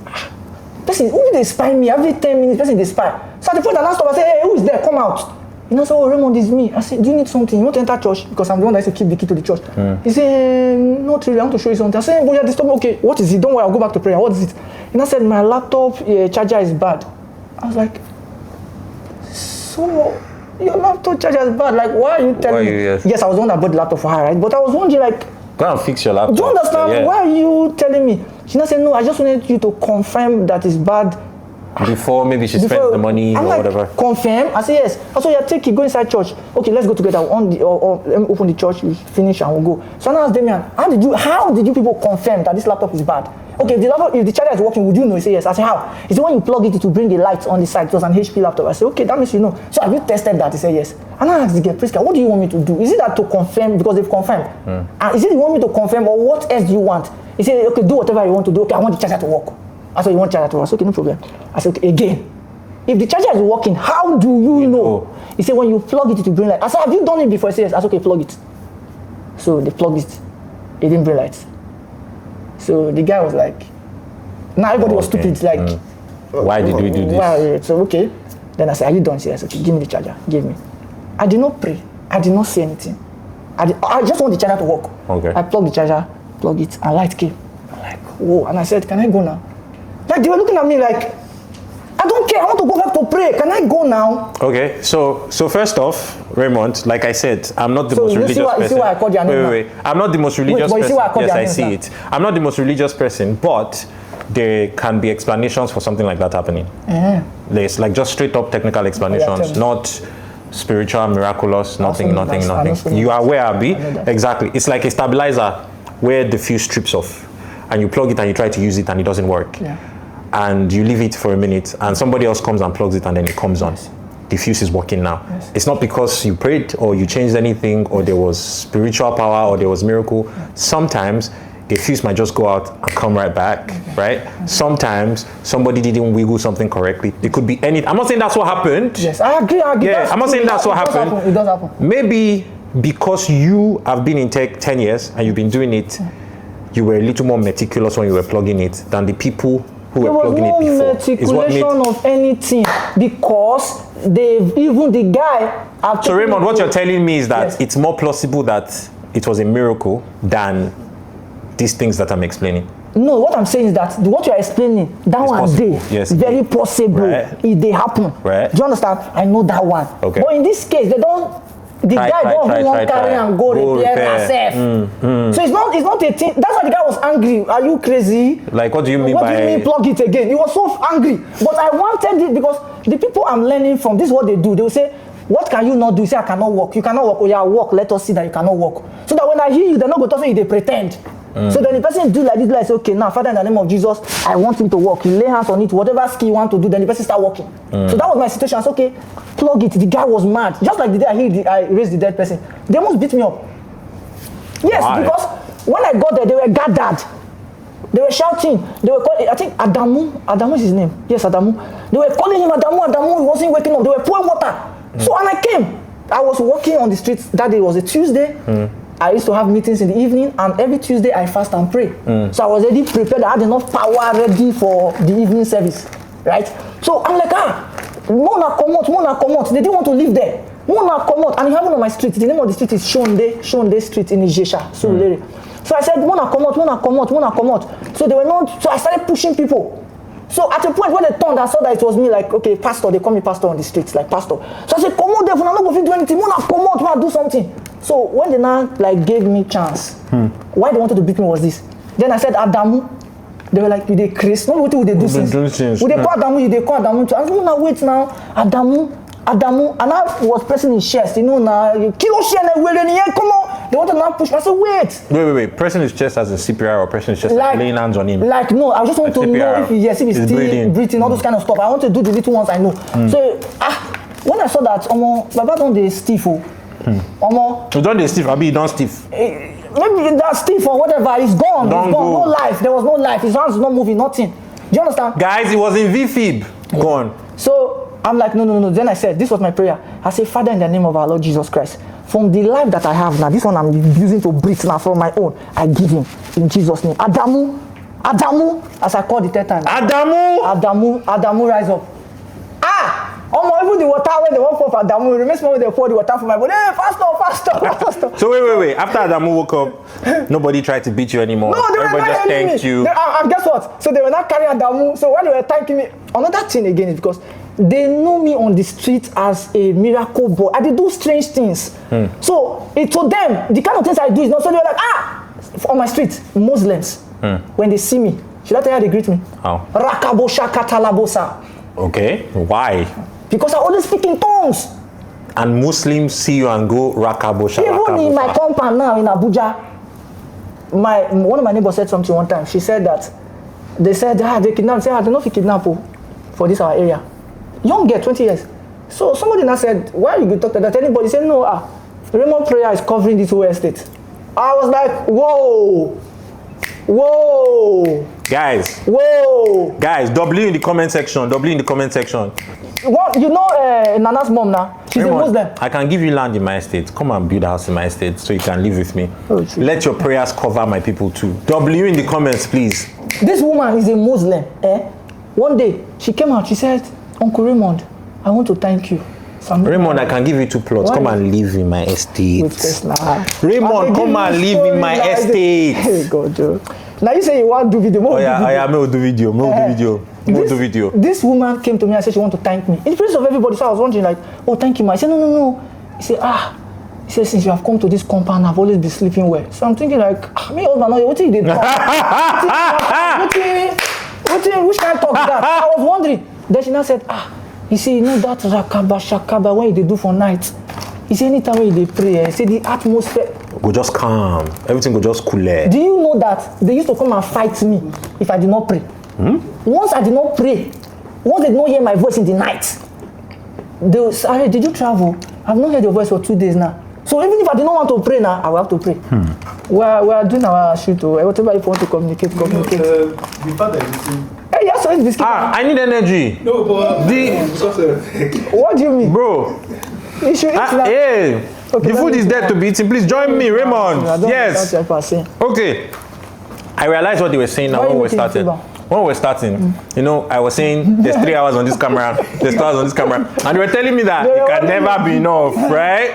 S2: Person, who did they inspire me? Every 10 minutes, person they inspire. So at the point I last stop, I say, hey, who is there? Come out. You know, so oh, Raymond is me. I said, do you need something? You want to enter church? Because I'm the one that used to keep the key to the church. He said, not really, I want to show you something. I said, but you're disturbing. Okay, what is it? Don't worry, I'll go back to prayer. What is it? And I said, my laptop charger is bad. I was like, so your laptop charger is bad? Like, why are you telling me? Yes, I was the one that bought the laptop for her, right? But I was wondering, like,
S1: go and fix your laptop.
S2: Do you understand? Yeah. Why are you telling me? She now said, no, I just wanted you to confirm that it's bad.
S1: Before maybe she spends the money or whatever.
S2: Confirm? I said, yes. I said, yeah, take it, go inside church. Okay, let's go together. Let me open the church, we finish and we'll go. So I asked Damian, how did you people confirm that this laptop is bad? Okay, if the charger is working, would you know? He said, yes. I said, how? He said, when you plug it to bring the lights on the side. It was an HP laptop. I said, okay, that means you know. So have you tested that? He said, yes. And I asked the guy, Priska, what do you want me to do? Is it that to confirm, because they've confirmed? Is it you want me to confirm, or what else do you want? He said, okay, do whatever you want to do. Okay, I want the charger to work. I said, you want the charger to work? I said, okay, no problem. I said, okay, again. If the charger is working, how do you know? He said, when you plug it to bring light. I said, have you done it before? He said, yes. I said, okay, plug it. So they plugged it. It didn't bring light. So the guy was like, now everybody was stupid. Like,
S1: why did we do this?
S2: Why? So, okay. Then I said, are you done? He said, yes. Okay, give me the charger. Give me. I did not pray. I did not say anything. I just want the charger to work.
S1: Okay.
S2: I plugged the charger, plug it, and light came. I'm like, whoa. And I said, can I go now? Like, they were looking at me like, I don't care. I want to go back to pray. Can I go now?
S1: Okay. So first off, Raymond, like I said, I'm not the most religious person.
S2: You see why I called your name?
S1: Wait. I'm not the most religious person.
S2: You see why I called your name?
S1: Yes, I see it. I'm not the most religious person, but there can be explanations for something like that happening. There's like just straight up technical explanations, not spiritual, miraculous, nothing. You are aware, Abi? Exactly. It's like a stabilizer where the fuse strips off, and you plug it and you try to use it and it doesn't work. And you leave it for a minute and somebody else comes and plugs it and then it comes on. The fuse is working now. It's not because you prayed or you changed anything or there was spiritual power or there was miracle. Sometimes a fuse might just go out and come right back, right? Sometimes somebody didn't wiggle something correctly. It could be anything. I'm not saying that's what happened.
S2: Yes, I agree.
S1: Yeah, I'm not saying that's what happened.
S2: It does happen.
S1: Maybe because you have been in tech 10 years and you've been doing it, you were a little more meticulous when you were plugging it than the people who were plugging it before.
S2: There was no meticulation of anything, because even the guy.
S1: So Raymond, what you're telling me is that it's more plausible that it was a miracle than these things that I'm explaining.
S2: No, what I'm saying is that what you're explaining, that it's one day, very possible. Right. It they happen.
S1: Right.
S2: Do you understand? I know that one.
S1: Okay.
S2: But in this case, they don't. The guy don't want to carry and go repair herself. So it's not a thing. That's why the guy was angry. Are you crazy?
S1: Like, what do you mean
S2: What do you mean plug it again? He was so angry. But I wanted it because the people I'm learning from, this is what they do. They will say, what can you not do? You say, I cannot walk. You cannot walk. Oh yeah, walk. Let us see that you cannot walk. So that when I hear you, they're not going to say they pretend. So then the person do like this, like say, okay, now Father, in the name of Jesus, I want him to walk. You lay hands on it, whatever skill you want to do, then the person start walking. So that was my situation. I said, okay, plug it. The guy was mad. Just like the day I raised the dead person. They almost beat me up. Yes, why? Because when I got there, they were gathered. They were shouting. They were calling, I think Adamu is his name. Yes, Adamu. They were calling him Adamu. He wasn't waking up. They were pouring water. So when I came, I was walking on the streets. That day was a Tuesday. I used to have meetings in the evening, and every Tuesday I fast and pray. So I was already prepared. I had enough power ready for the evening service, right? So I'm like, Mona come. They didn't want to live there. Mona come out, and it happened on my street. The name of the street is Shonde Street in Ijesha. So I said, Mona come out. So they were not. So I started pushing people. So at a point when they turned, I saw that it was me, like, okay, pastor, they call me pastor on the streets, like pastor. So I said, come out there, I'm not going to do anything, come out, do something. So when they now like gave me chance, why they wanted to beat me was this. Then I said, Adamu. They were like, they Chris, no, what do they do since? Would they call Adamu, they call Adamu too. I said, no, wait now, Adamu. And I was pressing his chest, now, kilo share, come on. They wanted to now push me. I said, wait.
S1: Pressing his chest as a CPR or pressing his chest
S2: like,
S1: laying hands on him?
S2: Like, no, I just want to
S1: CPR.
S2: know if he's still breathing, all those kind of stuff. I want to do the little ones I know. So, when I saw that, Baba don't dey stiff. You don't dey stiff, Abi, you don't stiff. Maybe that stiff or whatever, he's gone. He's gone. No life. There was no life. His hands is not moving, nothing. Do you understand?
S1: Guys, it was in VFib. Go on.
S2: So I'm like, no. Then I said, this was my prayer. I said, Father, in the name of our Lord Jesus Christ, from the life that I have now, this one I'm using to breathe now from my own, I give him in Jesus' name. Adamu, as I called the third time. Adamu, rise up. Even the water when they want pour for Adamu, remains when they pour the water for my body. Hey, faster.
S1: So wait. After Adamu woke up, nobody tried to beat you anymore.
S2: No,
S1: everybody just thanked you.
S2: And guess what? So they were not carrying Adamu. So when they were thanking me, another thing again is because they know me on the street as a miracle boy. I did do strange things. So to them, the kind of things I do is not so. They were like, on my street, Muslims, when they see me, should I tell you how they greet me?
S1: How?
S2: Rakabosha katalabosa.
S1: Okay, why?
S2: Because I always speak in tongues.
S1: And Muslims see you and go rakabosha.
S2: Even in my compound now in Abuja, one of my neighbors said something one time. She said that they said they kidnapped. Say, I don't know if you kidnap for this our area. Young girl, 20 years. So somebody now said, why you talk to that? Anybody said no. Raymond prayer is covering this whole estate. I was like, whoa.
S1: Guys, W in the comment section.
S2: What you know, Nana's mom now? She's Raymond, a Muslim.
S1: I can give you land in my estate. Come and build a house in my estate so you can live with me. Let your prayers cover my people too. W in the comments, please.
S2: This woman is a Muslim. One day she came out. She said, Uncle Raymond, I want to thank you.
S1: Raymond, I can give you 2 plots. Come and live in my estate. Raymond, come and live in my estate.
S2: Hey God, Joe. Now you say you want to do video.
S1: I will do video.
S2: This woman came to me and said she want to thank me in the presence of everybody. So I was wondering like, oh, thank you, ma. I said no. He said, since you have come to this compound, I've always been sleeping well. So I'm thinking like, me old man, what did you do? Which kind of talk is that? I was wondering. Then she now said, you see, you know that shakaba when you do for night. He said, anytime when you pray, he said the atmosphere
S1: go just calm. Everything go just cool.
S2: Do you know that they used to come and fight me if I did not pray? Once I did not pray, once they did not hear my voice in the night, they will say, did you travel? I've not heard your voice for 2 days now. So even if I did not want to pray now, I will have to pray. We are doing our shoot. Whatever you want to communicate.
S3: The fact that you see.
S2: Hey, yes, so biscuit.
S1: I need energy.
S3: No, but
S2: what do you mean?
S1: Bro.
S2: You should eat now.
S1: Hey. Okay, the food is there to be eaten. Please join me, Raymond. Yes. Okay. I realized what they were saying now when we were starting. You know, I was saying there's 3 hours on this camera, there's 2 hours on this camera, and they were telling me that it can never be enough, right?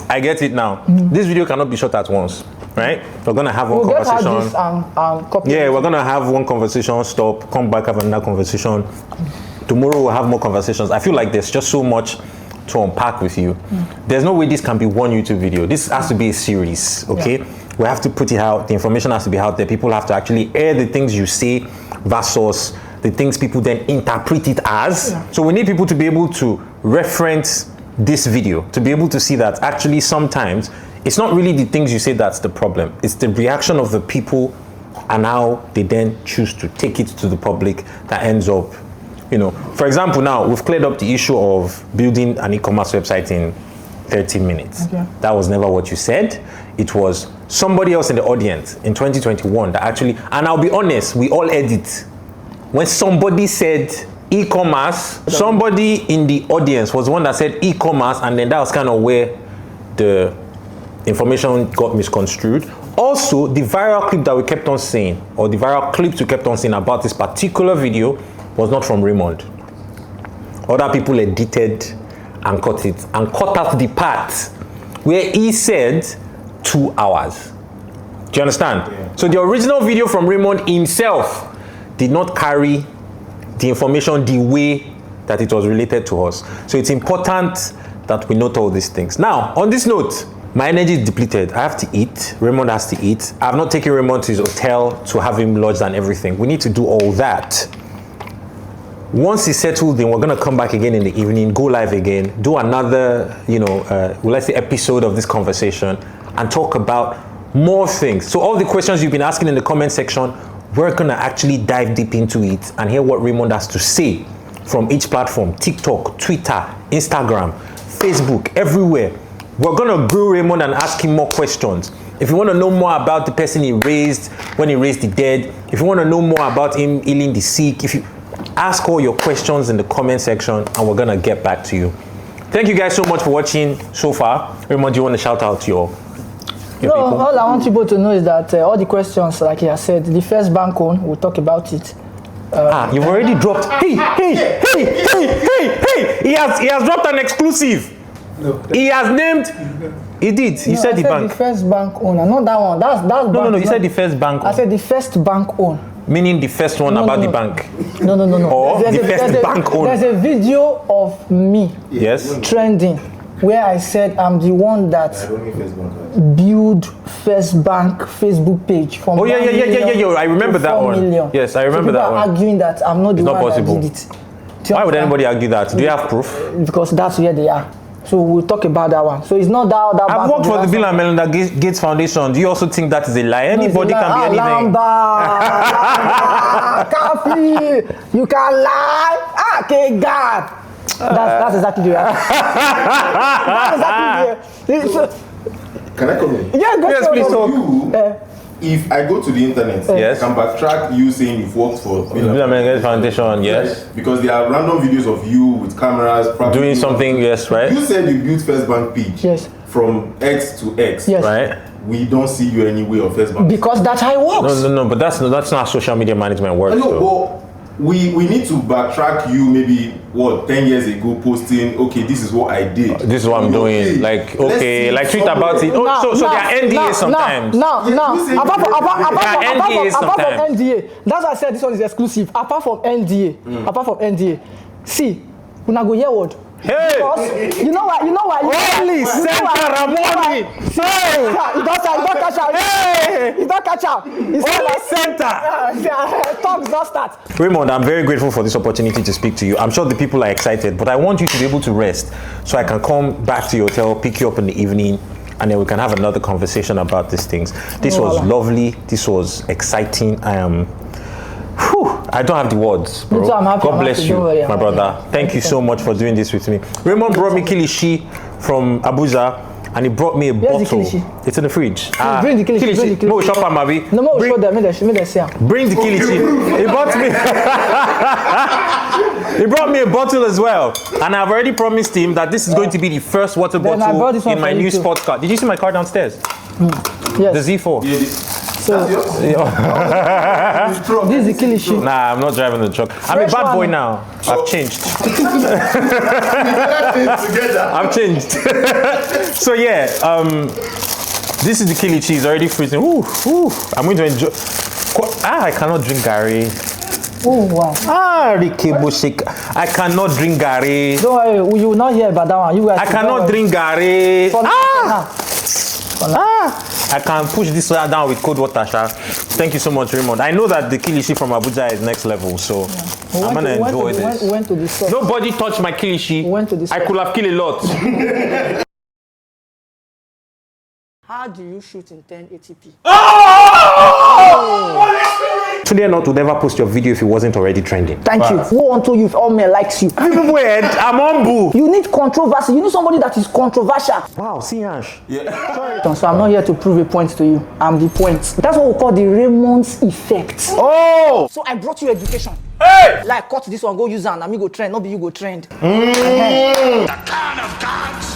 S1: I get it now. This video cannot be shot at once, right? We're gonna have one conversation. We're gonna have one conversation, stop, come back, have another conversation. Tomorrow we'll have more conversations. I feel like there's just so much to unpack with you. There's no way this can be one YouTube video. This has to be a series, okay? We have to put it out. The information has to be out there. People have to actually air the things you say versus the things people then interpret it as. So we need people to be able to reference this video, to be able to see that actually sometimes it's not really the things you say that's the problem. It's the reaction of the people and how they then choose to take it to the public that ends up, you know. For example, now we've cleared up the issue of building an e-commerce website in 30 minutes. That was never what you said. It was somebody else in the audience in 2021 that actually, and I'll be honest, we all edit. When somebody said e-commerce, somebody in the audience was the one that said e-commerce, and then that was kind of where the information got misconstrued. Also, the viral clip that we kept on saying, or the viral clips we kept on saying about this particular video was not from Raymond. Other people edited and cut it, and cut out the part where he said 2 hours. Do you understand? Yeah. So the original video from Raymond himself did not carry the information the way that it was related to us. So it's important that we note all these things. Now, on this note, my energy is depleted. I have to eat. Raymond has to eat. I have not taken Raymond to his hotel to have him lodged and everything. We need to do all that. Once he's settled, then we're gonna come back again in the evening, go live again, do another, let's say episode of this conversation, and talk about more things. So all the questions you've been asking in the comment section, we're gonna actually dive deep into it and hear what Raymond has to say from each platform: TikTok, Twitter, Instagram, Facebook, everywhere. We're gonna grill Raymond and ask him more questions. If you want to know more about the person he raised when he raised the dead, if you want to know more about him healing the sick, if you ask all your questions in the comment section, and we're gonna get back to you. Thank you guys so much for watching so far. Raymond, do you want to shout out your people?
S2: All I want people to know is that all the questions, like he has said, the first bank own, we'll talk about it.
S1: You've already dropped. Hey! He has dropped an exclusive.
S3: No.
S1: He has named. He did. He said the bank.
S2: The first bank owner, not that one. That's
S1: No. He said the first bank.
S2: I said the first bank own.
S1: Meaning the first one about the bank.
S2: No.
S1: Or the first bank own.
S2: There's a video of me.
S1: Yes.
S2: Trending, where I said I'm the one that build First Bank Facebook page from.
S1: Oh yeah. I remember that one.
S2: Million.
S1: Yes, I remember that one.
S2: Arguing that I'm not the one
S1: possible.
S2: that did it.
S1: Why would anybody argue that? Do you have proof?
S2: Because that's where they are. So we'll talk about that one. So it's not that.
S1: I've worked for the Bill and Melinda Gates Foundation. Do you also think that is a lie? Anybody can be anything.
S2: Lamba, you can lie. Kagan. That's exactly the right. That's exactly the.
S4: Can I come in?
S2: Yeah, go
S1: Yes, please talk.
S4: You, if I go to the internet,
S1: Yes.
S4: I can backtrack you saying you've worked for
S1: Bill and Melinda Gates Foundation, yes.
S4: Because there are random videos of you with cameras probably
S1: Doing something, yes, right?
S4: You said you built First Bank page.
S2: Yes.
S4: From X to X.
S2: Yes.
S1: Right?
S4: We don't see you anywhere on First Bank.
S2: Because that's how it works.
S1: No, but that's not how social media management works.
S4: No,
S1: though.
S4: but we need to backtrack you maybe 10 years ago posting, okay, this is what I did.
S1: This is what I'm doing. Like, okay, like tweet about it. Oh, so there are NDAs sometimes.
S2: No. Apart from
S1: sometimes.
S2: NDA, that's why I said this one is exclusive. Apart from NDA, see, when I go hear word.
S1: Hey!
S2: Because you know why?
S1: Holy Santa Ramoni! Hey!
S2: You don't catch out.
S1: Hey!
S2: You don't catch out. It's
S1: Holy
S2: like
S1: Santa!
S2: talks don't start.
S1: Raymond, I'm very grateful for this opportunity to speak to you. I'm sure the people are excited, but I want you to be able to rest so I can come back to your hotel, pick you up in the evening, and then we can have another conversation about these things. This was lovely. This was exciting. I don't have the words, bro. God bless you, my brother. Thank you so much for doing this with me. Raymond brought me kilishi from Abuja, and he brought me a bottle. It's in the fridge.
S2: Bring the kilishi.
S1: No, shop am abi.
S2: No more show them. Make them see.
S1: Bring the kilishi. He brought me. He brought me a bottle as well, and I've already promised him that this is going to be the first water bottle in my new sports car. Did you see my car downstairs?
S2: Yes.
S1: The Z4.
S4: Yeah,
S2: So, this is the kilishi.
S1: Nah, I'm not driving the truck. I'm a bad boy now. I've changed. I've changed. So yeah, this is the kilichi. It's already freezing. I'm going to enjoy. I cannot drink Gary.
S2: Oh wow.
S1: I cannot drink Gary.
S2: Don't worry, you will not hear about that one. You guys.
S1: I cannot drink Gary. I can push this down with cold water, Sha. Thank you so much, Raymond. I know that the kilishi from Abuja is next level, so I'm gonna enjoy this.
S2: Went to the store.
S1: Nobody touched my kilishi.
S2: Went to the store.
S1: I could have killed a lot.
S2: How do you shoot in 1080p?
S1: Today not would ever post your video if it wasn't already trending.
S2: Thank you. Who unto you if all men likes you?
S1: Weird. I'm humble.
S2: You need controversy. You need somebody that is controversial.
S1: Wow, see Ash.
S4: Yeah.
S2: So I'm not here to prove a point to you. I'm the point. That's what we call the Raymond's effect.
S1: Oh!
S2: So I brought you education.
S1: Hey!
S2: Like cut this one, go use it, and me go trend. Not be you go trend.
S5: The God of gods